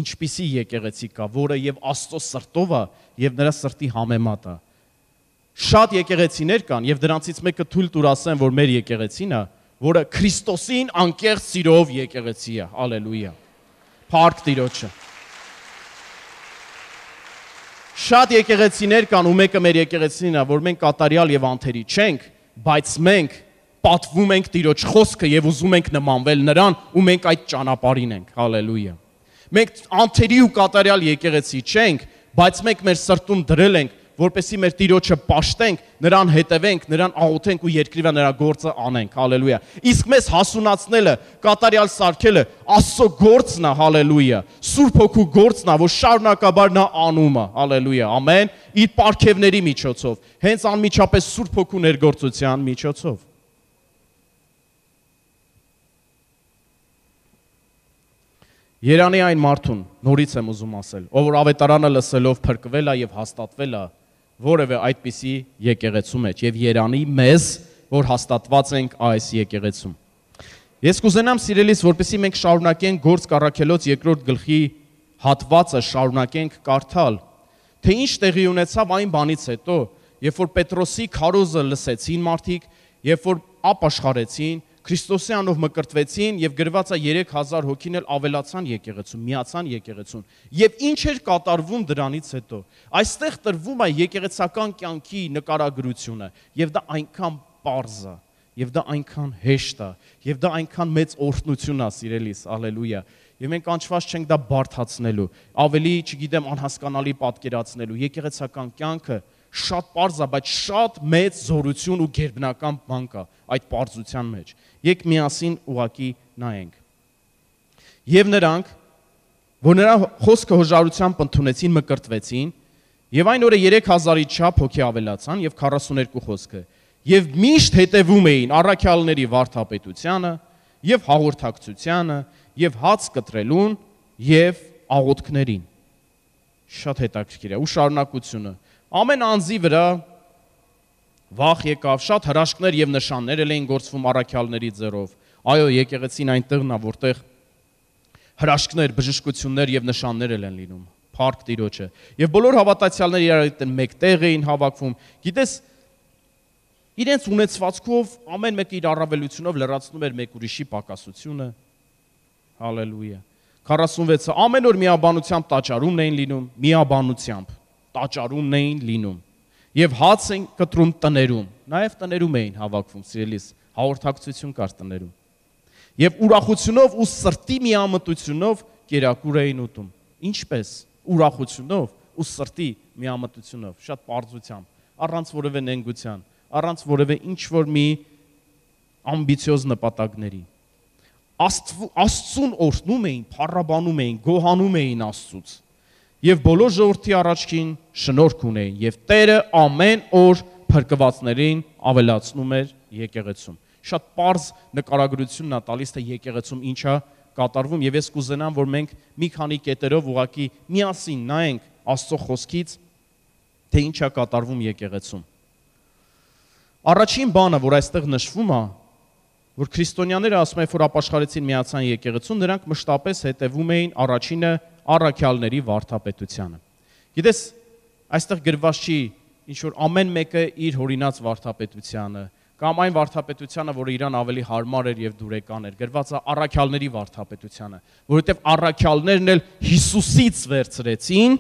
ինչպիսի եկեղեցի կա, որը եւ Աստծո սրտով է եւ նրա սրտի համեմատ է։ Շատ եկեղեցիներ կան եւ դրանցից մեկը թույլ տուր ասեմ, որ մեր եկեղեցին է, որը Քրիստոսին անկեղծ սիրով եկեղեցի է։ Հալելույա։ Փառք Տիրոջը։ Շատ եկեղեցիներ կան, ու մեկը մեր եկեղեցին է, որ մենք կատարյալ եւ անթերի չենք, բայց մենք պատվում ենք Տիրոջ խոսքը եւ ուզում ենք նմանվել նրան, ու մենք այդ ճանապարհին ենք։ Հալելույա։ Մենք անթերի ու կատարյալ եկեղեցի չենք, բայց մենք մեր սրտում դրել ենք, որպեսզի մեր Տիրոջը պաշտենք, նրան հետևենք, նրան աղոթենք ու երկրի վրա նրա գործը անենք, հալելույա։ Իսկ մեզ հասունացնելը, կատարյալ սարքելը Աստծո գործն է, հալելույա։ Սուրբ Հոգու գործն է, որ շարունակաբար նա անում է, հալելույա, ամեն, իր պարգևների միջոցով, հենց անմիջապես Սուրբ Հոգու ներգործության միջոցով։ Երանի այն մարդուն, նորից եմ ուզում ասել, ով որ ավետարանը լսելով փրկվել է եւ հաստատվել է որևէ այդպիսի եկեղեցու մեջ եւ երանի մեզ, որ հաստատված ենք այս եկեղեցում։ Ես կուզենամ սիրելիս, որպեսզի մենք շարունակենք Գործք առաքելոց 2-րդ գլխի հատվածը շարունակենք կարդալ, թե ինչ տեղի ունեցավ այն բանից հետո, երբ որ Պետրոսի քարոզը լսեցին մարդիկ, երբ որ ապաշխարեցին, Քրիստոսի անով մկրտվեցին եւ գրված է 3000 հոգին էլ ավելացան եկեղեցուն, միացան եկեղեցուն։ Եվ ինչ էր կատարվում դրանից հետո։ Այստեղ տրվում է եկեղեցական կյանքի նկարագրությունը, եւ դա այնքան պարզ է, եւ դա այնքան հեշտ է, եւ դա այնքան մեծ օրհնություն է, սիրելիս, հալելույա։ Եվ մենք անչված չենք դա բարդացնելու, ավելի, չգիտեմ, անհասկանալի պատկերացնելու։ Եկեղեցական կյանքը շատ պարզ է, բայց շատ մեծ զորություն ու գերբնական բան կա այդ պարզության մեջ։ Եկ միասին ուղակի նայենք։ Եվ նրանք, որ նրա խոսքը հոժարությամբ ընդունեցին, մկրտվեցին, եւ այն օրը 3000-ի չափ հոգի ավելացան եւ 42 խոսքը, եւ միշտ հետևում էին առաքյալների վարդապետությանը եւ հաղորդակցությանը եւ հաց կտրելուն եւ աղոթքներին։ Շատ հետաքրքիր է, ու շարունակությունը։ Ամեն անձի վրա վախ եկավ, շատ հրաշքներ եւ նշաններ էին գործվում առաքյալների ձեռով։ Այո, եկեղեցին այնտեղն է, որտեղ հրաշքներ, բժշկություններ եւ նշաններ են լինում։ Փառք Տիրոջը։ Եւ բոլոր հավատացյալները իրար հետ մեկտեղ էին հավաքվում։ Գիտես, իրենց ունեցվածքով ամեն մեկը իր առավելությունով լրացնում էր մեկ ուրիշի պակասությունը։ Հալելույա։ 46-ը ամեն օր միաբանությամբ տաճարումն էին լինում, միաբանությամբ տաճարումն էին լինում։ Եվ հաց են կտրում տներում, նաև տներում էին հավաքվում, սիրելիս, հաղորդակցություն կար տներում։ Եվ ուրախությունով ու սրտի միամտությունով կերակուր էին ուտում։ Ինչպես ուրախությունով ու սրտի միամտությունով, շատ պարզությամբ, առանց որևէ նենգության, առանց որևէ ինչ-որ մի ամբիցիոզ նպատակների։ Աստծուն օրհնում էին, փառաբանում էին, գոհանում էին Աստծուց։ Եվ բոլոր ժողովրդի առաջքին շնորհք ունեին, եւ Տերը ամեն օր փրկվածներին ավելացնում էր եկեղեցում։ շատ པարզ նկարագրությունն է տալիս, թե եկեղեցում ինչ է կատարվում, եւ ես կուզենամ, որ մենք մի քանի կետերով ուղղակի միասին նայենք Աստծո խոսքից, թե ինչ է կատարվում եկեղեցում։ Առաջին բանը, որ այստեղ նշվում է, որ քրիստոնյաները ասում են, որ ապաշխարեցին միացան եկեղեցուն, նրանք մշտապես հետևում էին առաջինը առաքյալների վարդապետությանը։ Գիտես, այստեղ գրված չի ինչ որ ամեն մեկը իր հորինած վարդապետությանը, կամ այն վարդապետությանը, որը իրան ավելի հարմար էր եւ դուրեկան էր, գրված է առաքյալների վարդապետությանը, որովհետեւ առաքյալներն էլ Հիսուսից վերցրեցին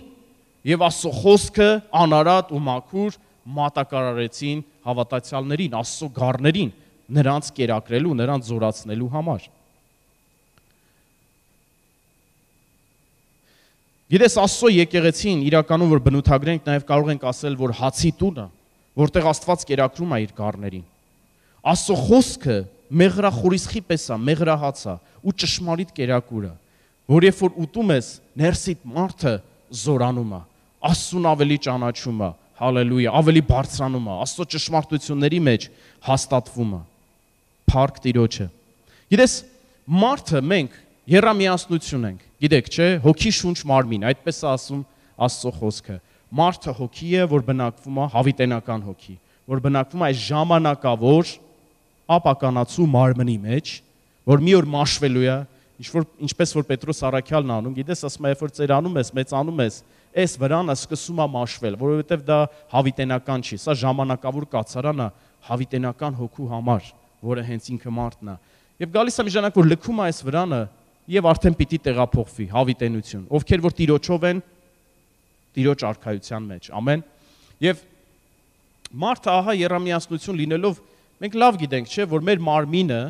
եւ Աստծո խոսքը անարատ ու մաքուր մատակարարեցին հավատացյալներին, Աստծո գառներին, նրանց կերակրելու, նրանց զորացնելու համար։ Գիտես, Աստծո եկեղեցին իրականում որ բնութագրենք, նաև կարող ենք ասել, որ հացի տունը, որտեղ Աստված կերակրում է իր գառներին։ Աստծո խոսքը մեղրախորիսխի պես է, մեղրահաց է ու ճշմարիտ կերակուրը, որ երբ որ ուտում ես, ներսիդ մարդը զորանում է, Աստծուն ավելի ճանաչում է, հալելույա, ավելի բարձրանում է, Աստծո ճշմարտությունների մեջ հաստատվում է, փառք Տիրոջը։ Գիտես, մարդը մենք երամիասնություն ենք, գիտեք, չէ, հոգի շունչ մարմին, այդպես է ասում Աստծո խոսքը։ Մարդը հոգի է, որ բնակվում է հավիտենական հոգի, որ բնակվում է այս ժամանակավոր ապականացու մարմնի մեջ, որ մի օր մաշվելու է, ինչպես որ Պետրոս առաքյալն անում, գիտես, ասում է, երբ որ ծերանում ես, մեծանում ես, այս վրանը սկսում է մաշվել, որովհետև դա հավիտենական չի, սա ժամանակավոր կացարան է հավիտենական հոգու համար, որը հենց ինքը մարդն է։ Եվ գալիս է մի ժամանակ, որ լքում է այս վրանը եւ արդեն պիտի տեղափոխվի հավիտենություն, ովքեր որ Տիրոջով են, Տիրոջ արքայության մեջ, ամեն։ Եվ մարդը ահա երամիասնություն լինելով, մենք լավ գիտենք, չէ, որ մեր մարմինը,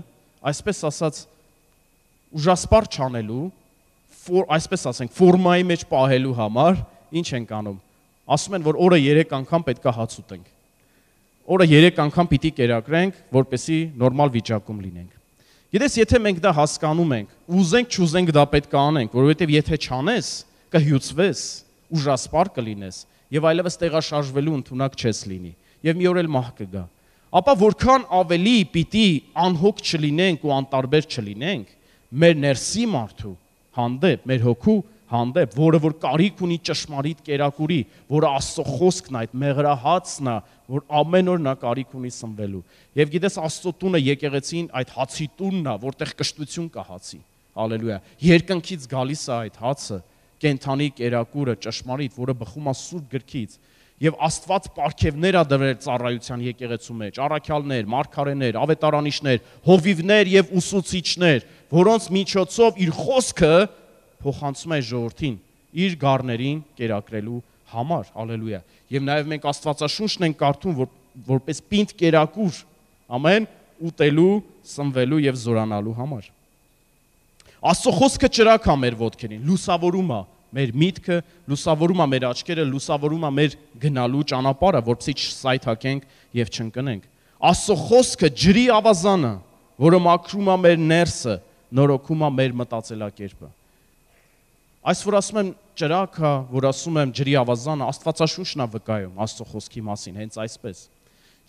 այսպես ասած, ուժասպառ չանելու, այսպես ասենք, ֆորմայի մեջ պահելու համար, ինչ ենք անում։ Ասում են, որ օրը 3 անգամ պետք է հաց ուտենք։ Օրը 3 անգամ պիտի կերակրենք, որպեսզի նորմալ վիճակում լինենք։ Գիտես, եթե մենք դա հասկանում ենք, ուզենք, չուզենք դա պետք է անենք, որովհետև եթե չանես, կհյուծվես, ուժասպառ կլինես եւ այլևս տեղաշարժվելու ընդունակ չես լինի եւ մի օր էլ մահ կգա։ Ապա որքան ավելի պիտի անհոգ չլինենք ու անտարբեր չլինենք մեր ներսի մարդու հանդեպ, մեր հոգու հանդեպ, որը որ կարիք ունի ճշմարիտ կերակուրի, որը Աստծո խոսքն է, այդ մեղրահացն է, որ ամեն օր նա կարիք ունի սնվելու։ Եվ գիտես, Աստծո տունը եկեղեցին այդ հացի տունն է, որտեղ կշտություն կա հացի։ Հալելույա։ Երկնքից գալիս է այդ հացը, կենթանի կերակուրը, ճշմարիտ, որը բխում է Սուրբ գրքից։ Եվ Աստված պարգևներ է դրել ծառայության եկեղեցու մեջ, առաքյալներ, մարգարեներ, ավետարանիչներ, հովիվներ եւ ուսուցիչներ, որոնց միջոցով իր խոսքը փոխանցում է ժողովրդին իր գառներին կերակրելու համար, հալելույա։ Եվ նաև մենք Աստվածաշունչն ենք կարդում, որպես պինդ կերակուր, ամեն, ուտելու, սնվելու եւ զորանալու համար։ Աստծո խոսքը ճրագ է մեր ոտքերին, լուսավորում է մեր միտքը, լուսավորում է մեր աչքերը, լուսավորում է մեր գնալու ճանապարհը, որպեսզի չսայթակենք եւ չընկնենք։ Աստծո խոսքը ջրի ավազանը, որը մաքրում է մեր ներսը, նորոգում է մեր մտածելակերպը։ Այս որ ասում եմ ճրագը, որ ասում եմ ջրի ավազանը, Աստվածաշունչն է վկայում Աստծո խոսքի մասին, հենց այսպես։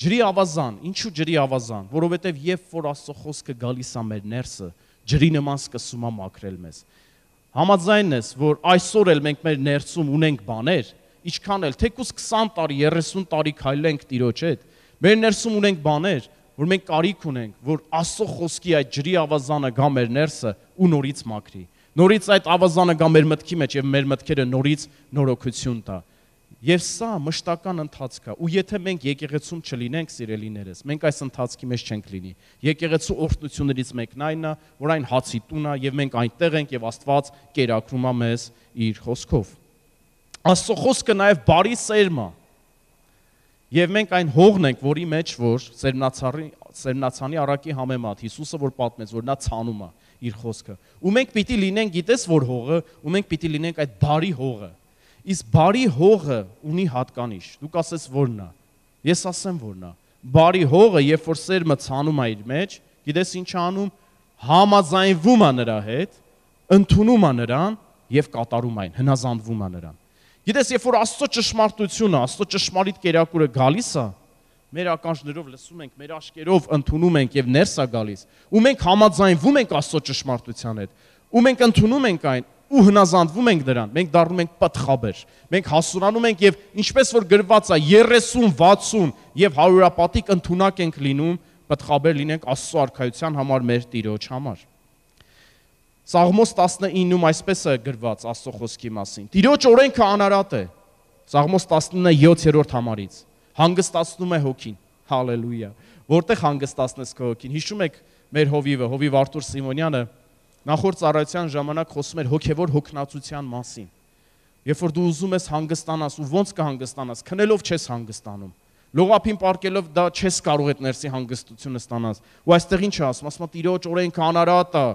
Ջրի ավազան, ինչու ջրի ավազան, որովհետև երբ որ Աստծո խոսքը գալիս է մեր ներսը, ջրի նման սկսում է մաքրել մեզ։ Համաձայն ես, որ այսօր էլ մենք մեր ներսում ունենք բաներ, ինչքան էլ թեկուզ 20 տարի, 30 տարի քայլենք Տիրոջ հետ, մեր ներսում ունենք բաներ, որ մենք կարիք ունենք, որ Աստծո խոսքի այդ ջրի ավազանը գա մեր ներսը ու նորից մաքրի։ Նորից այդ ավազանը գա մեր մտքի մեջ եւ մեր մտքերը նորից նորոգություն տա։ Եվ սա մշտական ընթացք է։ Ու եթե մենք եկեղեցում չլինենք, սիրելիներս, մենք այս ընթացքի մեջ չենք լինի։ Եկեղեցու օրհնություններից մեկն այն է, որ այն հացի տուն է եւ մենք այնտեղ ենք եւ Աստված կերակրում է մեզ իր խոսքով։ Աստծո խոսքը նաեւ բարի սերմ է։ Եվ մենք այն հողն ենք, որի մեջ որ սերմնացանի առակի համեմատ Հիսուսը որ պատմեց, որ նա ցանում է իր խոսքը։ Ու մենք պիտի լինենք, գիտես որ հողը, ու մենք պիտի լինենք այդ բարի հողը։ Իսկ բարի հողը ունի հատկանիշ։ Դուք ասես որն է։ Ես ասեմ որն է։ Բարի հողը, երբ որ սերմը ցանում է իր մեջ, գիտես ինչ անում, համաձայնվում է նրա հետ, ընդունում է նրան եւ կատարում այն, հնազանդվում է նրան։ Գիտես, երբ որ Աստծո ճշմարտությունը, Աստծո ճշմարիտ կերակուրը գալիս է, մեր ականջներով լսում ենք, մեր աչքերով ընդունում ենք եւ ներս է գալիս, ու մենք համաձայնվում ենք Աստծո ճշմարտության հետ, ու մենք ընդունում ենք այն, ու հնազանդվում ենք դրան, մենք դառնում ենք պտղաբեր, մենք հասունանում ենք եւ ինչպես որ գրված է 30, 60 եւ 100-ապատիկ ընդունակ ենք լինում, պտղաբեր լինենք Աստծո արքայության համար, մեր Տիրոջ համար։ Սաղմոս 19-ում այսպես է գրված Աստծո խոսքի մասին. Տիրոջ օրենքը անարատ է։ Սաղմոս 19-7-րդ համարից։ Հանգստացնում է հոգին։ Հալելույա։ Որտեղ հանգստացնես քո հոգին։ Հիշում եք մեր հովիվ Արտուր Սիմոնյանը նախորդ ծառայության ժամանակ խոսում էր հոգևոր հոգնածության մասին։ Երբ որ դու ուզում ես հանգստանաս ու ոնց կհանգստանաս, քնելով չես հանգստանում։ Լողափին պարկելով դա չես կարող այդ ներսի հանգստությունը ստանալ։ Ու այստեղ ինչ է ասում, ասում է Տիրոջ օրենքը անարատ է,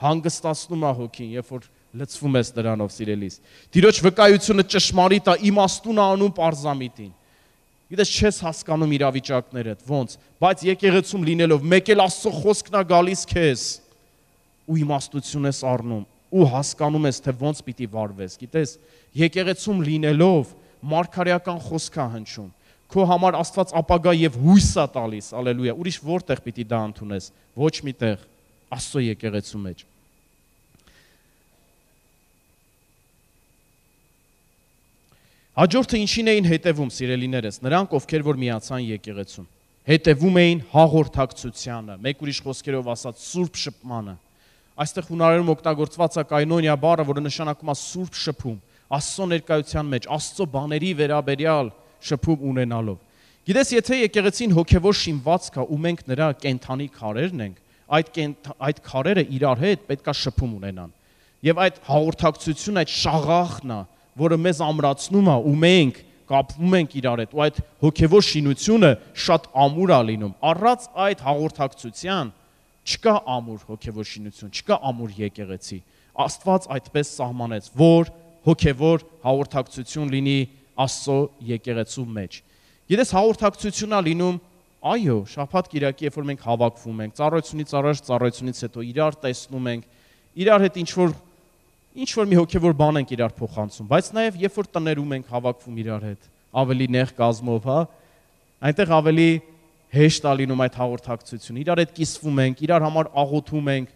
հանգստացնում է հոգին, երբ որ լցվում ես դրանով, սիրելիս։ Տիրոջ վկայությունը ճշմարիտ է, իմաստուն է անում պարզամիտին։ Գիտես չես հասկանում իրավիճակներդ, ոնց, բայց եկեղեցում լինելով մեկ էլ Աստծո խոսքն է գալիս քեզ ու իմաստություն ես առնում ու հասկանում ես, թե ոնց պիտի վարվես, գիտես, եկեղեցում լինելով մարգարեական խոսք է հնչում, քո համար Աստված ապագա եւ հույս է տալիս, ալելույա, ուրիշ որտեղ պիտի դա ընդունես, ոչ միտեղ, Աստծո եկեղեցու մեջ։ Հաջորդը ինչին էին հետևում, սիրելիներս, նրանք, ովքեր որ միացան եկեղեցուն, հետևում էին հաղորդակցությանը, մեկ ուրիշ խոսքերով ասած սուրբ շփմանը։ Այստեղ հունարերում օգտագործված է կայնոնիա բառը, որը նշանակում է սուրբ շփում, Աստծո ներկայության մեջ, Աստծո բաների վերաբերյալ շփում ունենալով։ Գիտես, եթե եկեղեցին հոգևոր շինված կա ու մենք նրա կենթանի քարերն ենք, այդ քարերը իրար հետ պետքա շփում ունենան։ Եվ այդ հաղորդակցությունը, այդ շաղախն է, որը մեզ ամրացնում է ու մենք կապվում ենք իրար հետ, ու այդ հոգևոր շինությունը շատ ամուր է լինում։ Առանց այդ հաղորդակցության չկա ամուր հոգևոր շինություն, չկա ամուր եկեղեցի։ Աստված այդպես սահմանեց, որ հոգևոր հաղորդակցություն լինի Աստծո եկեղեցու մեջ։ Գիտես, հաղորդակցությունն է լինում, այո, շաբաթ կիրակի, երբ որ մենք հավաքվում ենք, ծառայությունից առաջ, ծառայությունից հետո իրար տեսնում ենք, իրար հետ ինչ որ մի հոգևոր բան ենք իրար փոխանցում, բայց նաև երբ որ տներում ենք հավաքվում իրար հետ, ավելի նեղ կազմով, հա, այնտեղ ավելի հեշտ է լինում այդ հաղորդակցությունը, իրար հետ կիսվում ենք, իրար համար աղոթում ենք,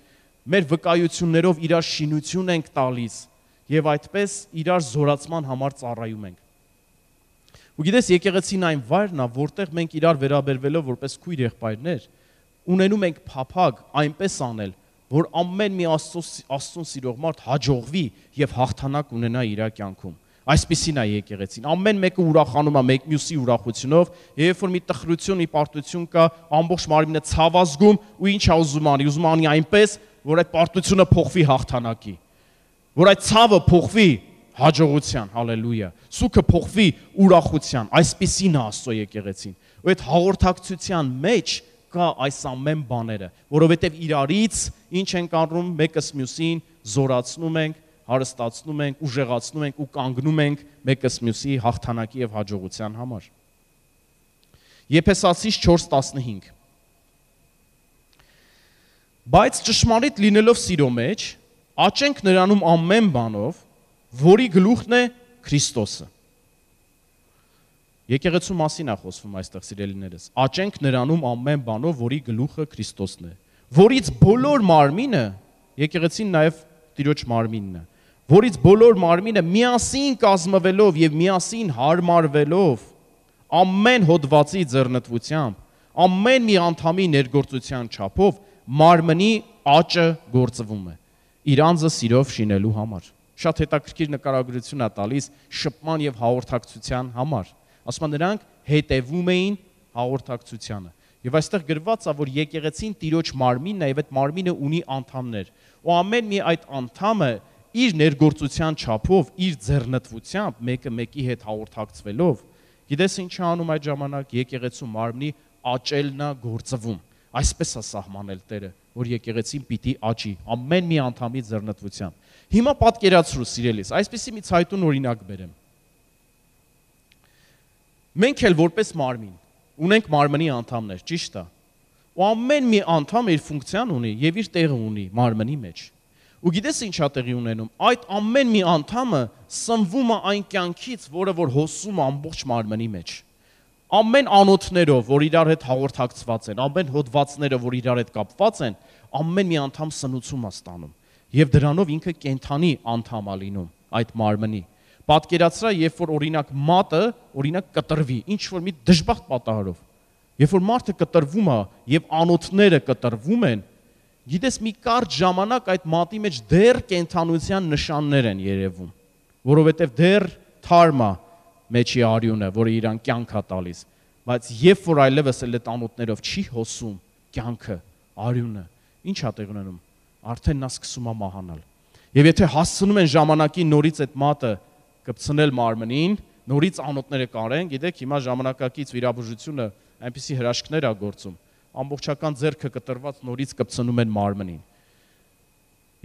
մեր վկայություններով իրար շինություն ենք տալիս եւ այդպես իրար զորացման համար ծառայում ենք։ Ու գիտես, եկեղեցին այն վայրն է, որտեղ մենք իրար վերաբերվելով որպես քույր եղբայրներ, ունենում ենք փափագ այնպես անել, որ ամեն մի Աստծուն սիրող մարդ հաջողվի եւ հաղթանակ ունենա իր կյանքում։ Այսպիսին է եկեղեցին։ Ամեն մեկը ուրախանում է մեկ մյուսի ուրախությունով, երբ որ մի տխրություն, մի պարտություն կա, ամբողջ մարմինը ցավազգում ու ինչ է ուզում անի, ուզում անի այնպես, որ այդ պարտությունը փոխվի հաղթանակի, որ այդ ցավը փոխվի հաջողության, հալելույա, սուքը փոխվի ուրախության, այսպիսին է Աստծո եկեղեցին։ Ու այդ հաղորդակցության մեջ կա այս ամեն բաները, որովհետև իրարից ինչ ենք առնում, մեկս մյուսին զորացնում ենք, հարստացնում ենք, ուժեղացնում ենք ու կանգնում ենք մեկս մյուսի հաղթանակի եւ հաջողության համար։ Եփեսացիս 4:15 Բայց ճշմարիտ լինելով սիրո մեջ, աճենք նրանում ամեն բանով, որի գլուխն է Քրիստոսը։ Եկեղեցու մասին է խոսվում այստեղ, սիրելիներս։ Աճենք նրանում ամեն բանով, որի գլուխը Քրիստոսն է, որից բոլոր մարմինը, եկեղեցին նաև Տիրոջ մարմինն է, որից բոլոր մարմինը միասին կազմվելով եւ միասին հարմարվելով, ամեն հոդվածի ձեռնտվությամբ, ամեն մի անդամի ներգործության չափով մարմնի աճը գործվում է, իր անձը սիրով շինելու համար։ Շատ հետաքրքիր նկարագրություն է տալիս շփման եւ հաղորդակցության համար։ Ասում են նրանք հետևում էին հաղորդակցությանը։ Եվ այստեղ գրված է, որ եկեղեցին Տիրոջ մարմինն է եւ այդ մարմինը ունի անդամներ։ Ու ամեն մի այդ անդամը իր ներգործության չափով, իր ձեռնտվությամբ, մեկը մեկի հետ հաղորդակցվելով, գիտես ինչ է անում այդ ժամանակ եկեղեցու մարմնի աճելն է գործվում։ Այսպես է սահմանել Տերը, որ եկեղեցին պիտի աճի ամեն մի անդամի ձեռնտվությամբ։ Հիմա պատկերացրու, սիրելիս, այսպեսի մի ցայտուն օրինակ բերեմ։ Մենք էլ որպես մարմին ունենք մարմնի անդամներ, ճիշտ է։ Ու ամեն մի անդամ իր ֆունկցիան ունի եւ իր տեղը ունի մարմնի մեջ։ Ու գիտես ինչ է տեղի ունենում։ Այդ ամեն մի անդամը սնվում է այն կյանքից, որը որ հոսում է ամբողջ մարմնի մեջ։ ամեն անոթներով, որ իրար հետ հաղորդակցված են, ամեն հոդվածները, որ իրար հետ կապված են, ամեն մի անդամ սնուցում է ստանում։ Եվ դրանով ինքը կենթանի անդամ է լինում այդ մարմնի։ Պատկերացրա, երբ որ օրինակ մատը, օրինակ կտրվի, ինչ որ մի դժբախտ պատահարով։ Երբ որ մարդը կտրվում է եւ անոթները կտրվում են, գիտես մի կարճ ժամանակ այդ մատի մեջ դեռ կենթանության նշաններ են երևում, որովհետեւ դեռ թարմ է մեջի արյունը, որը իրան կյանք է տալիս, բայց երբ որ այլևս էլ այդ անոթներով չի հոսում կյանքը, արյունը, ինչ է տեղի ունենում, արդեն նա սկսում է մահանալ։ Եվ եթե հասցնում են ժամանակին նորից այդ մատը կպցնել մարմնին, նորից անոթները կարեն, գիտեք, հիմա ժամանակակից վիրաբուժությունը այնպիսի հրաշքներ է գործում, ամբողջական ձեռքը կտրված նորից կպցնում են մարմնին։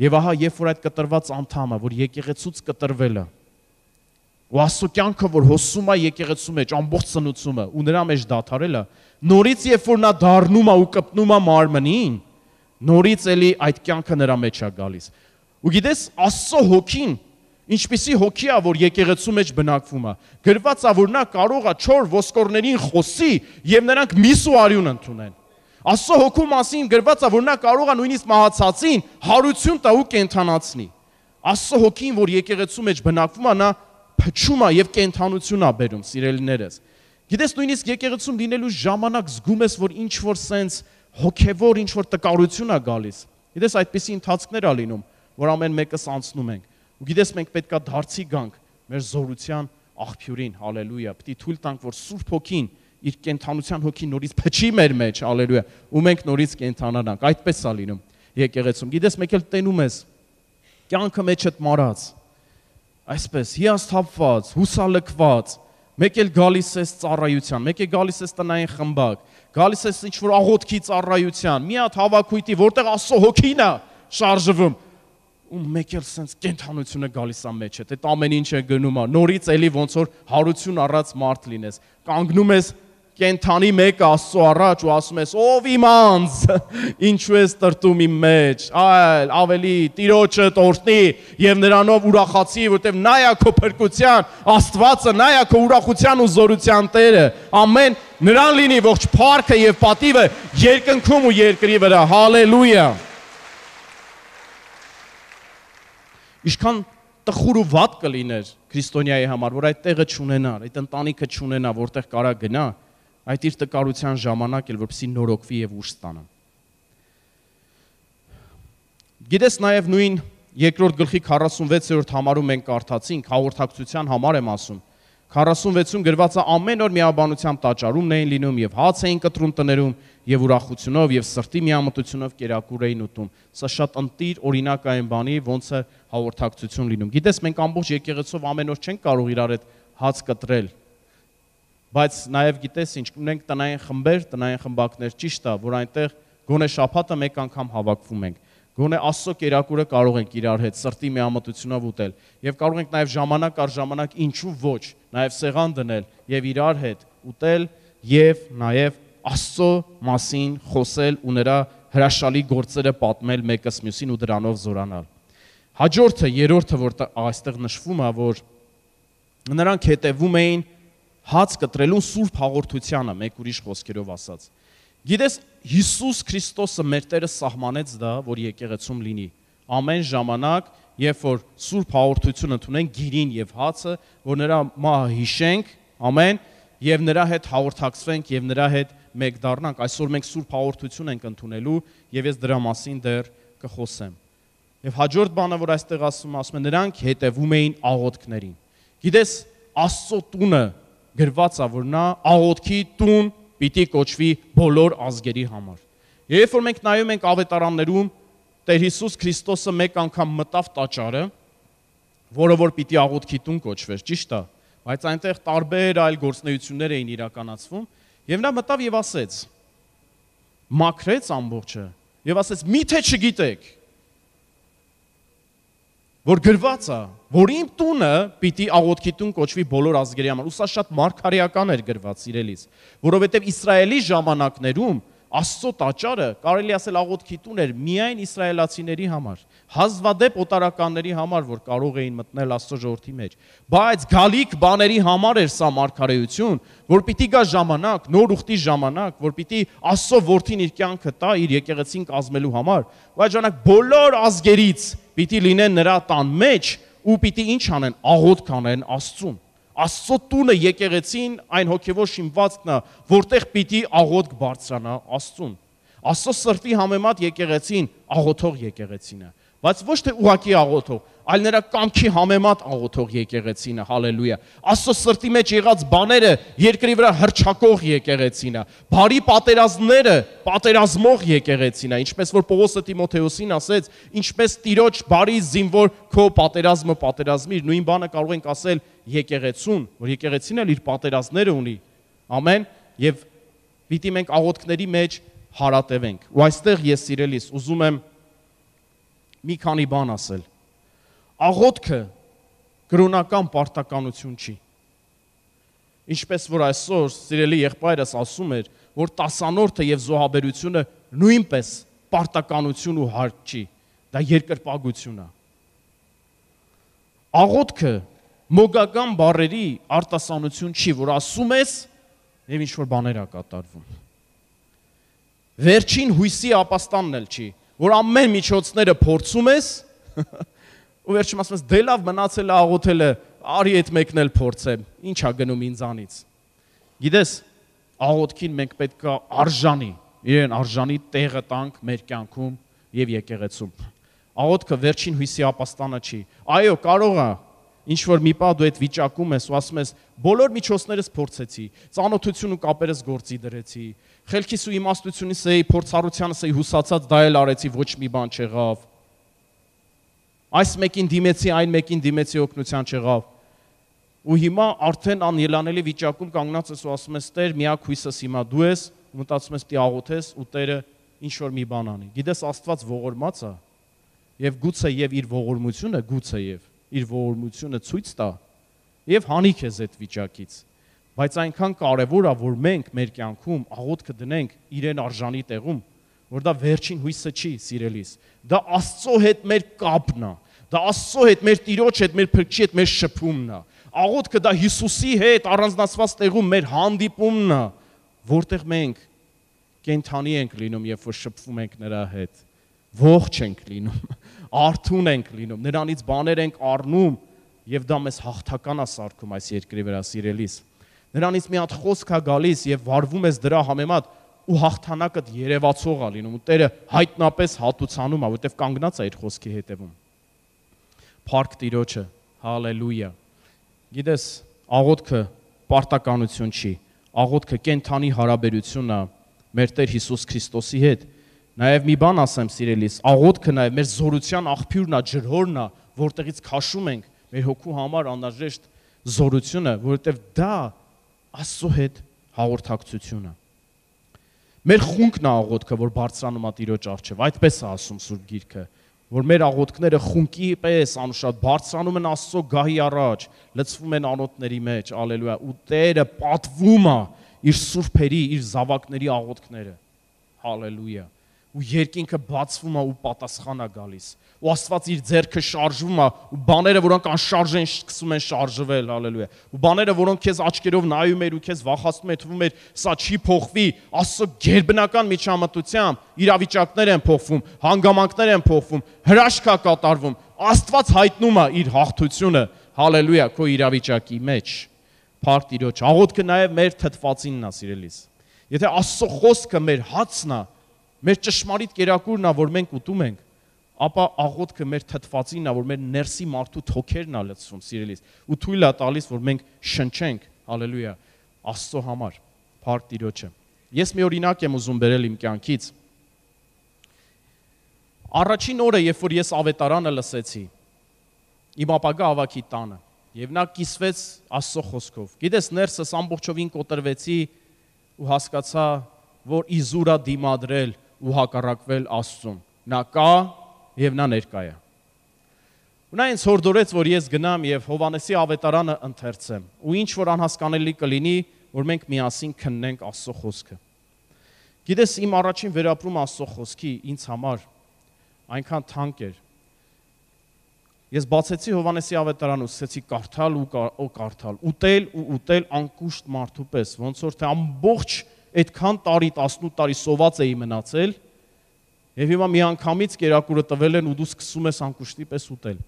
Եվ ահա, երբ որ այդ կտրված անդամը, որ եկեղեցուց կտրվել է, ու Աստծո կյանքը, որ հոսում է եկեղեցու մեջ, ամբողջ սնուցումը, ու նրա մեջ դադարելը, նորից երբ որ նա դառնում է ու կպնում է մարմնին, նորից էլի այդ կյանքը նրա մեջ է գալիս։ Ու գիտես, Աստծո հոգին, ինչպիսի հոգի է, որ եկեղեցու մեջ բնակվում է, գրված է, որ նա կարող է 4 ոսկորներին խոսի եւ նրանք միս ու արյուն ընդունեն։ Աստծո հոգու մասին գրված է, որ նա կարող է նույնիսկ մահացածին հարություն տա ու կենթանացնի։ Աստծո հոգին, որ եկեղեցու մեջ բնակվում է, նա փչում է եւ կենթանություն է բերում, սիրելիներս։ Գիտես, նույնիսկ եկեղեցում լինելու ժամանակ զգում ես, որ ինչ որ սենց հոգեվոր ինչ որ տկարություն է գալիս։ Գիտես, այդպիսի ընթացքներ է լինում, որ ամեն մեկս անցնում ենք։ Ու գիտես, մենք պետքա դարձի գանք մեր զորության աղբյուրին, հալելույա։ Պետք է թույլ տանք, որ Սուրբ Հոգին իր կենթանության հոգին նորից փչի մեր մեջ, հալելույա, ու մենք նորից կենթանանանք։ Այդպես է լինում եկեղեցում։ Գիտես, մեկ էլ տենում ես կյանքը մեջդ մարած, այսպես հիասթափված, հուսալքված, մեկ էլ գալիս ես ծառայության, մեկ էլ գալիս ես տնային խմբակ, գալիս ես ինչ-որ աղոթքի ծառայության, մի հատ հավաքույթի, որտեղ Աստծո հոգին է շարժվում, ու մեկ էլ սենց կենթանությունը գալիս է մեջդ, այդ ամեն ինչը գնում է, նորից էլի ոնց որ հարություն առած մարդ լինես, կանգնում ես կենթանի մեկը Աստծո առաջ ու ասում ես, ով իմ անձ, ինչու ես տրտում իմ մեջ, այլ ավելի Տիրոջը տորտնի եւ նրանով ուրախացի, որտեւ նա է քո փրկության Աստվածը, նա է քո ուրախության ու զորության Տերը, ամեն նրան լինի ողջ փառքը եւ պատիվը երկնքում ու երկրի վրա, հալելույա։ Ինչքան տխուր ու վատ կլիներ քրիստոնյայի համար, որ այդ տեղը չունենար, այդ ընտանիքը չունենա, որտեղ կարա գնա, այդ իր տկարության ժամանակ էլ որպեսզի նորոգվի եւ ուժ ստանա։ Գիտես, նաեւ նույն երկրորդ գլխի 46-րդ համարում մենք կարդացինք, հաղորդակցության համար եմ ասում։ 46-ում գրված է ամեն օր միաբանությամբ տաճարումն էին լինում եւ հաց էին կտրում տներում եւ ուրախությունով եւ սրտի միամտությունով կերակուր էին ուտում։ Սա շատ ընտիր օրինակային բանի, ոնց է հաղորդակցություն լինում։ Գիտես, մենք ամբողջ եկեղեցով ամեն օր չենք կարող իրար հետ հաց կտրել, բայց նաեւ գիտես ինչ, ունենք տնային խմբեր, տնային խմբակներ, ճիշտ է, որ այնտեղ գոնե շաբաթը մեկ անգամ հավաքվում ենք։ Գոնե Աստծո կերակուրը կարող ենք իրար հետ սրտի միամտությունով ուտել եւ կարող ենք նաեւ ժամանակ առ ժամանակ ինչու ոչ, նաեւ սեղան դնել եւ իրար հետ ուտել եւ նաեւ Աստծո մասին խոսել ու նրա հրաշալի գործերը պատմել մեկս մյուսին ու դրանով զորանալ։ Հաջորդը, երրորդը, որ այստեղ նշվում է, որ նրանք հետևում էին հաց կտրելուն սուրբ հաղորդությանը, մեկ ուրիշ խոսքերով ասած։ Գիտես, Հիսուս Քրիստոսը մեր Տերը սահմանեց դա, որ եկեղեցում լինի։ Ամեն ժամանակ, երբ որ սուրբ հաղորդություն ընդունենք գիրին եւ հացը, որ նրա մահը հիշենք, ամեն, եւ նրա հետ հաղորդակցվենք եւ նրա հետ մեկ դառնանք։ Այսօր մենք սուրբ հաղորդություն ենք ընդունելու եւ ես դրա մասին դեռ կխոսեմ։ Եվ հաջորդ բանը, որ այստեղ ասում է, նրանք հետևում էին աղոթքներին։ Գիտես, Աստծո տունը գրված է, որ նա աղոթքի տուն պիտի կոչվի բոլոր ազգերի համար։ Երբ որ մենք նայում ենք ավետարաններում, Տեր Հիսուս Քրիստոսը մեկ անգամ մտավ տաճարը, որը որ պիտի աղոթքի տուն կոչվեր, ճիշտ է, բայց այնտեղ տարբեր այլ գործունեություններ էին իրականացվում, եւ նա մտավ եւ ասեց, մաքրեց ամբողջը եւ ասեց՝ միթե չգիտեք, որ գրված է, որ իմ տունը պիտի աղոթքի տուն կոչվի բոլոր ազգերի համար։ Ու սա շատ մարգարեական էր գրված, սիրելիս, որովհետև Իսրայելի ժամանակներում Աստծո տաճարը կարելի ասել աղոթքի տուն էր միայն իսրայելացիների համար, հազվադեպ օտարականների համար, որ կարող էին մտնել Աստծո ժողովրդի մեջ, բայց գալիք բաների համար էր սա մարգարեություն, որ պիտի գա ժամանակ, նոր ուխտի ժամանակ, որ պիտի Աստծո որդին իր կյանքը տա իր եկեղեցին կազմելու համար, ու այդ ժամանակ բոլոր ազգերից պիտի լինեն նրա տան մեջ ու պիտի ինչ անեն, աղոթք անեն Աստծուն։ Աստծո տունը եկեղեցին այն հոգևոր շինվածքն է, որտեղ պիտի աղոթք բարձրանա Աստծուն։ Աստծո սրտի համեմատ եկեղեցին աղոթող եկեղեցին է, բայց ոչ թե ուղակի աղոթող, այլ նրա կամքի համեմատ աղոթող եկեղեցին է, հալելույա։ Աստծո սրտի մեջ եղած բաները երկրի վրա հրճակող եկեղեցին է, բարի պատերազմները պատերազմող եկեղեցին է, ինչպես որ Պողոսը Տիմոթեոսին ասեց, ինչպես Տիրոջ բարի զինվոր քո պատերազմը պատերազմիր, նույն բանը կարող ենք ասել եկեղեցուն, որ եկեղեցին էլ իր պատերազմները ունի, ամեն, եւ պիտի մենք աղոթքների մեջ հարատևենք։ Ու այստեղ ես սիրելիս ուզում եմ մի քանի բան ասել։ Աղոթքը կրոնական պարտականություն չի։ Ինչպես որ այսօր սիրելի եղբայրս ասում էր, որ տասանորդը եւ զոհաբերությունը նույնպես պարտականություն ու հարկ չի, դա երկրպագություն է։ Աղոթքը մոգական բառերի արտասանություն չի, որ ասում ես եւ ինչ որ բաներ ա կատարվում։ Վերջին հույսի ապաստանն էլ չի, որ ամեն միջոցները փորձում ես ու վերջում ասում ես դե լավ մնացել է աղոթելը, արի այդ մեկն էլ փորձեմ, ինչ ա գնում ինձանից։ Գիտես, աղոթքին մենք պետք է արժանի, իրեն արժանի տեղը տանք մեր կյանքում եւ եկեղեցում։ Աղոթքը վերջին հույսի ապաստանը չի։ Այո, կարող է ինչ որ մի պահ դու այդ վիճակում ես ու ասում ես բոլոր միջոցներս փորձեցի, ծանոթություն ու կապերս գործի դրեցի, խելքիս ու իմաստությունից էի, փորձառությանս էի հուսացած, դա էլ արեցի, ոչ մի բան չեղավ։ Այս մեկին դիմեցի, այն մեկին դիմեցի, օգնության չեղավ։ Ու հիմա արդեն անելանելի վիճակում կանգնած ես ու ասում ես Տեր, միակ հույսս հիմա դու ես, ու մտածում ես պիտի աղոթես ու Տերը ինչ որ մի բան անի։ Գիտես Աստված ողորմած է եւ գուցե եւ իր ողորմությունը գուցե եւ իր ողորմությունը ցույց տա եւ հանի քեզ այդ վիճակից, բայց այնքան կարեւոր է որ մենք մեր կյանքում աղոթքը դնենք իրեն արժանի տեղում, որ դա վերջին հույսը չի, սիրելիս, դա Աստծո հետ մեր կապն է, դա Աստծո հետ մեր Տիրոջ հետ, մեր Փրկչի հետ մեր շփումն է, աղոթքը դա Հիսուսի հետ առանձնացված տեղում մեր հանդիպումն է, որտեղ մենք կենթանի ենք լինում, երբ որ շփվում ենք նրա հետ, ողջ ենք լինում, արթուն ենք լինում, նրանից բաներ ենք առնում եւ դա մեզ հաղթական է սարքում այս երկրի վրա, սիրելիս։ Նրանից մի հատ խոսք է գալիս եւ վարվում ես դրա համեմատ ու հաղթանակդ երևացող է լինում ու Տերը հայտնապես հատուցանում է, որտեվ կանգնած է այդ խոսքի հետևում։ Փառք Տիրոջը, հալելույա։ Գիտես, աղոթքը պարտականություն չի, աղոթքը կենթանի հարաբերություն է մեր Տեր Հիսուս Քրիստոսի հետ։ Նաև մի բան ասեմ, սիրելիս, աղոթքը նաև մեր զորության աղբյուրն է, ջրհորն է, որտեղից քաշում ենք մեր հոգու համար անհրաժեշտ զորությունը, որովհետև դա Աստծո հետ հաղորդակցություն է։ Մեր խունկն է աղոթքը, որ բարձրանում է Տիրոջ առջև, այդպես է ասում Սուրբ Գիրքը, որ մեր աղոթքները խունկի պես անուշատ բարձրանում են Աստծո գահի առաջ, լցվում են անոթների մեջ, ալելույա, ու Տերը պատվում է իր սուրբերի, իր զավակների աղոթքները, հալելույա, ու երկինքը բացվում է ու պատասխան է գալիս, ու Աստված իր ձեռքը շարժվում է, ու բաները, որոնք անշարժ են, սկսում են շարժվել, հալելույա, ու բաները, որոնք քեզ աչքերով նայում էր ու քեզ վախացնում էր, թվում էր, սա չի փոխվի, Աստծո գերբնական միջամտությամբ իրավիճակներ են փոխվում, հանգամանքներ են փոխվում, հրաշք է կատարվում, Աստված հայտնում է իր հաղթությունը, հալելույա, քո իրավիճակի մեջ։ Փառք Տիրոջ, աղոթքը նաև մեր թթվածինն է, սիրելիս։ Եթե Աստծո խոսքը մեր հացն է, մեր ճշմարիտ կերակուրն է, որ մենք ուտում ենք, ապա աղոթքը մեր թթվածինն է, որ մեր ներսի մարդու թոքերն է լցվում, սիրելիս, ու թույլ է տալիս, որ մենք շնչենք, հալելույա, Աստծո համար, փառք Տիրոջը։ Ես մի օրինակ եմ ուզում բերել իմ կյանքից։ Առաջին օրը, երբ որ ես ավետարանը լսեցի, իմ ապագա ավագի տանը, եւ նա կիսվեց Աստծո խոսքով։ Գիտես, ներսս ամբողջովին կոտրվեցի ու հասկացա, որ իզուր է դիմադրել ու հակառակվել Աստծուն։ Նա կա եւ նա ներկա է։ Ու նա ինձ հորդորեց, որ ես գնամ եւ Հովանեսի ավետարանը ընթերցեմ։ Ու ինչ որ անհասկանալի կլինի, որ մենք միասին քննենք Աստծո խոսքը։ Գիտես, իմ առաջին վերապրումը Աստծո խոսքի ինձ համար այնքան թանկ էր։ Ես բացեցի Հովհաննեսի ավետարանը, սկսեցի կարդալ ու կարդալ, ուտել անկուշտ մարդու պես, ոնց որ թե ամբողջ այդքան տարի, 18 տարի սոված էի մնացել, եւ հիմա միանգամից կերակուրը տվել են ու դու սկսում ես անկուշտի պես ուտել։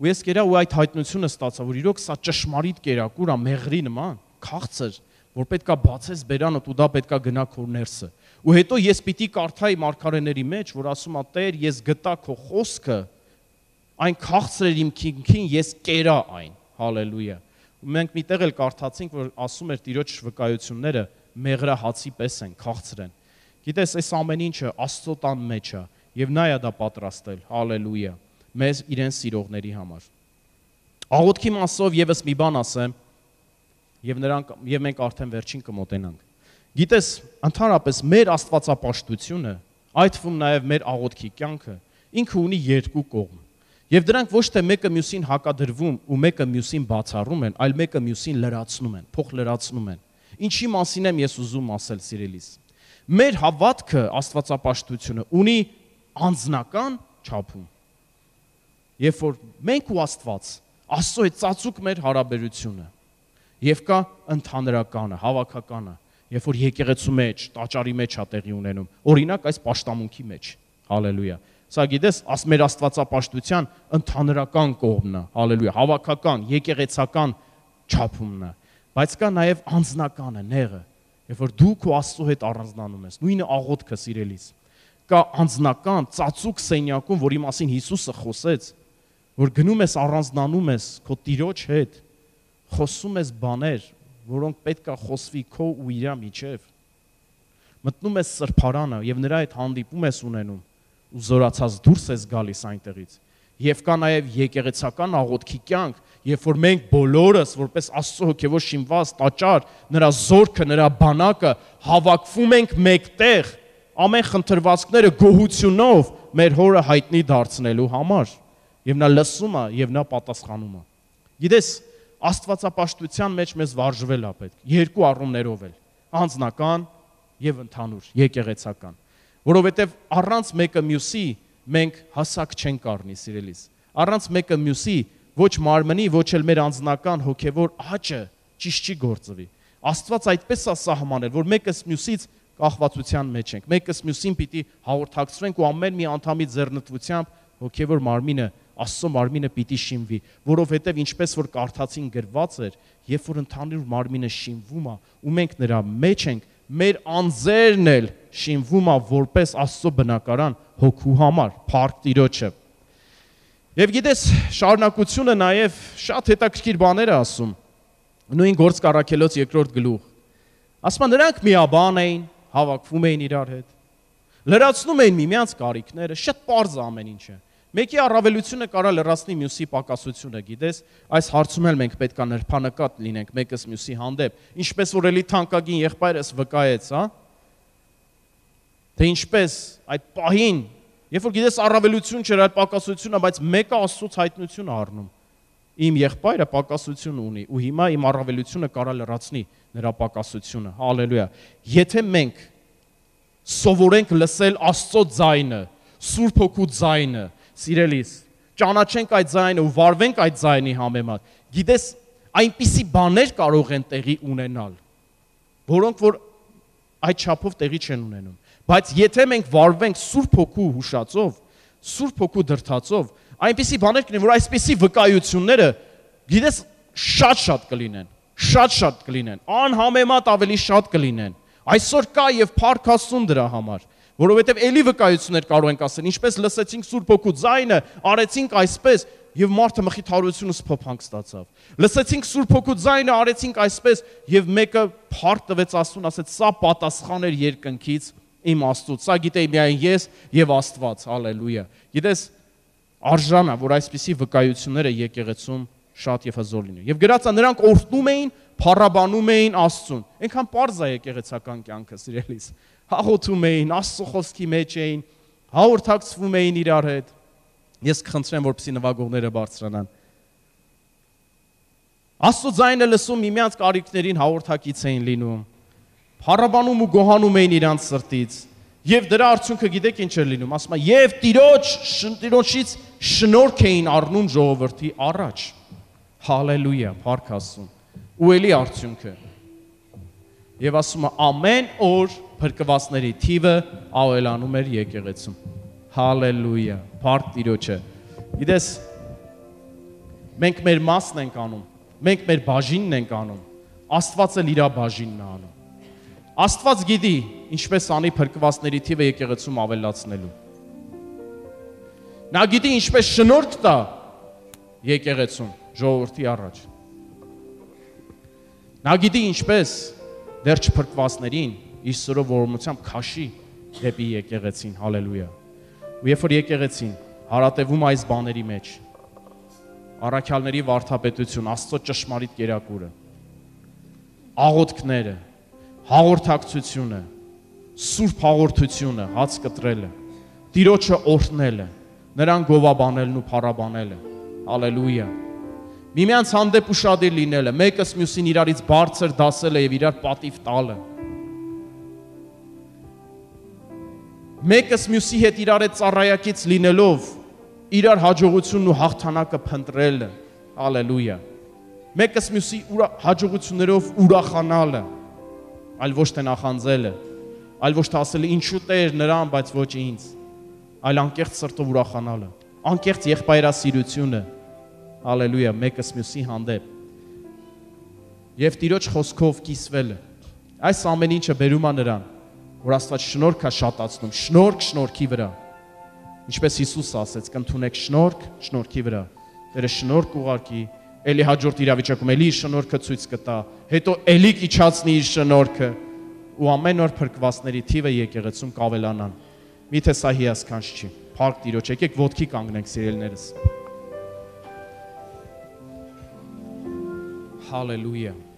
Ու ես կերա ու այդ հայտնությունը ստացա, որ իրոք սա ճշմարիտ կերակուր է, մեղրի նման, քաղցր, որ պետքա բացես բերանդ ու դա պետքա գնա քո ներսը։ Ու հետո ես պիտի կարդայի մարգարեների մեջ, որ ասում է Տեր, ես գտա քո խոսքը, այն քաղցր էր իմ քինքին, ես կերա այն։ Հալելույա։ Ու մենք միտեղ էլ կարդացինք, որ ասում էր Տիրոջ վկայությունները մեղրահացի պես են, քաղցր են։ Գիտես, այս ամեն ինչը Աստծո տան մեջ է, եւ նա է դա պատրաստել։ Հալելույա։ Մեզ իրեն սիրողների համար։ Աղոթքի մասով եւս մի բան ասեմ, եւ մենք արդեն վերջին կմոտենանք։ Գիտես, ընդհանրապես մեր աստվածապաշտությունը, այդ թվում նաեւ մեր աղոթքի կյանքը, ինքը ունի երկու կողմ։ Եվ դրանք ոչ թե մեկը մյուսին հակադրվում ու մեկը մյուսին բացառում են, այլ մեկը մյուսին լրացնում են, փոխ լրացնում են։ Ինչի մասին եմ ես ուզում ասել, սիրելիս։ Մեր հավատքը, աստվածապաշտությունը ունի անձնական չափում։ Երբ որ մենք ու Աստված, Աստծո հետ ծածուկ մեր հարաբերությունը, եւ կա ընդհանրականը, հավաքականը, երբ որ եկեղեցու մեջ, տաճարի մեջ է տեղի ունենում, օրինակ այս պաշտամունքի մեջ։ Հալելույա։ Սա գիտես, մեր աստվածապաշտության ընդհանրական կողմն է, հալելույա, հավաքական, եկեղեցական չափումն է, բայց կա նաև անձնականը, նեղը, երբ որ դու քո Աստծո հետ առանձնանում ես, նույնը աղոթքը սիրելիս, կա անձնական ծածուկ սենյակում, որի մասին Հիսուսը խոսեց, որ գնում ես առանձնանում ես քո Տիրոջ հետ, խոսում ես բաներ, որոնք պետք է խոսվի քո ու իր միջև, մտնում ես սրբարանը եւ նրա հետ հանդիպում ես ունենում ու զորացած դուրս ես գալիս այնտեղից։ Եվ կա նաև եկեղեցական աղոթքի կյանք, երբ որ մենք բոլորս որպես Աստծո հոգևոր շինված տաճար, նրա զորքը, նրա բանակը հավաքվում ենք մեկտեղ, ամեն խնդրվածքները գոհությունով մեր հորը հայտնի դարձնելու համար, եւ նա լսում է եւ նա պատասխանում է։ Գիտես, աստվածապաշտության մեջ մեզ վարժվել է պետք, երկու առումներով էլ, անձնական եւ ընդհանուր, եկեղեցական, որովհետեւ առանց մեկը մյուսի մենք հասակ չենք առնի, սիրելիս։ Առանց մեկը մյուսի ոչ մարմնի, ոչ էլ մեր անձնական հոգևոր աճը ճիշտ չի գործվի։ Աստված այդպես է սահմանել, որ մեկս մյուսից կախվածության մեջ ենք, մեկս մյուսին պիտի հաղորդակցվենք ու ամեն մի անդամի ձեռնտվությամբ հոգևոր մարմինը, Աստծո մարմինը պիտի շինվի, որովհետև ինչպես որ կարդացին գրված էր, երբ որ ընդհանուր մարմինը շինվում է ու մենք նրա մեջ ենք, մեր անձերն էլ շինվում է որպես Աստծո բնակարան հոգու համար, փառք Տիրոջը։ Եվ գիտես, շարունակությունը նաև շատ հետաքրքիր բաներ է ասում։ Նույն Գործք առաքելոց 2-րդ գլուխ։ Ասում է նրանք միաբան էին, հավաքվում էին իրար հետ, լրացնում էին միմյանց կարիքները, շատ պարզ է ամեն ինչը։ Մեկի առավելությունը կարա լրացնի մյուսի պակասությունը, գիտես, այս հարցում էլ մենք պետք է նրբանկատ լինենք մեկս մյուսի հանդեպ, ինչպես որ էլի թանկագին եղբայրս վկայեց, հա։ Թե ինչպես այդ պահին, երբ որ գիտես առավելություն չէր այդ պակասությունը, բայց մեկը Աստծոց հայտնություն առնում։ Իմ եղբայրը պակասություն ունի ու հիմա իմ առավելությունը կարա լրացնի նրա պակասությունը։ Հալելույա։ Եթե մենք սովորենք լսել Աստծո ձայնը, Սուրբ Հոգու ձայնը, սիրելիս, ճանաչենք այդ ձայնը ու վարվենք այդ ձայնի համեմատ, գիտես, այնպիսի բաներ կարող են տեղի ունենալ, որոնք որ այդ չափով տեղի չեն ունենում, բայց եթե մենք վարվենք Սուրբ Հոգու հուշածով, Սուրբ Հոգու դրդածով, այնպիսի բաներ կլինեն, որ այսպիսի վկայությունները, գիտես, շատ կլինեն, անհամեմատ ավելի շատ կլինեն, այսօր կա և փառք Աստծուն դրա համար, որովհետև էլի վկայություններ կարող ենք ասել, ինչպես լսեցինք Սուրբ Հոգու ձայնը, արեցինք այսպես եւ մարդը մխիթարությունը սփոփանք ստացավ։ Լսեցինք Սուրբ Հոգու ձայնը, արեցինք այսպես եւ մեկը փառք տվեց Աստծուն, ասեց՝ սա պատասխան էր երկնքից իմ Աստծուց։ Սա գիտեի միայն ես եւ Աստված, հալելույա։ Գիտես, արժանա, որ այսպիսի վկայությունները եկեղեցում շատ եւ հզոր լինեն։ Եվ գրած է նրանք օրհնում էին, փառաբանում էին Աստծուն։ Այնքան պարզ է եկեղեցական կյանքը, սիրելիս։ Հաղորդում էին, Աստծո խոսքի մեջ էին, հաղորդակցվում էին իրար հետ։ Ես կխնդրեմ, որպեսզի նվագողները բարձրանան։ Աստծո ձայնը լսում, միմյանց կարիքներին հաղորդակից էին լինում։ փառաբանում ու գոհանում էին իրանց սրտից։ Եվ դրա արդյունքը գիտեք ինչ էր լինում, ասում է, եւ Տիրոջից շնորհք էին առնում ժողովրդի առաջ։ Հալելույա, փառք Աստծուն։ Ու էլի արդյունքը։ Եվ ասում է, ամեն օր փրկվածների թիվը ավելանում էր եկեղեցում։ Հալելույա, փառք Տիրոջը։ Գիտես, մենք մեր մասն ենք անում, մենք մեր բաժինն ենք անում, Աստված էլ իր բաժինն է անում։ Աստված գիտի, ինչպես անի փրկվածների թիվը եկեղեցում ավելացնելու։ Նա գիտի ինչպես շնորհք տա եկեղեցում ժողովրդի առաջ։ Նա գիտի ինչպես վերջ փրկվածներին իր սրով ողորմությամբ քաշի դեպի եկեղեցին, հալելույա։ Ու երբ որ եկեղեցին հարատևում այս բաների մեջ, առաքյալների վարդապետություն, Աստծո ճշմարիտ կերակուրը, աղոթքները, հաղորդակցությունը, սուրբ հաղորդությունը, հաց կտրելը, Տիրոջը օրհնելը, նրան գովաբանելն ու փառաբանելը, հալելույա։ Միմյանց հանդեպ ուշադիր լինելը, մեկս մյուսին իրարից բարձր դասելը եւ իրար պատիվ տալը։ Մեկս մյուսի հետ իրար հետ ծառայակից լինելով, իրար հաջողությունն ու հաղթանակը փնտրելը, հալելույա։ Մեկս մյուսի հաջողություններով ուրախանալը, այլ ոչ թե նախանձելը, այլ ոչ թե ասել ինչու Տեր նրան, բայց ոչ ինձ, այլ անկեղծ սրտով ուրախանալը, անկեղծ եղբայրասիրությունը, հալելույա, մեկս մյուսի հանդեպ։ Եվ Տիրոջ խոսքով կիսվելը։ Այս ամեն ինչը բերում է նրան, որ Աստված շնորհք է շատացնում, շնորհք շնորհքի վրա։ Ինչպես Հիսուսը ասեց, կընդունեք շնորհք շնորհքի վրա։ Տերը շնորհք ուղարկի, էլի հաջորդ իրավիճակում էլի իր շնորհքը ցույց կտա, հետո էլի կիչացնի իր շնորհքը, ու ամեն օր փրկվածների թիվը եկեղեցում կավելանան։ Միթե սա հիասքանչ չի։ Փառք Տիրոջ, եկեք ոտքի կանգնենք, սիրելիներս։ Hallelujah.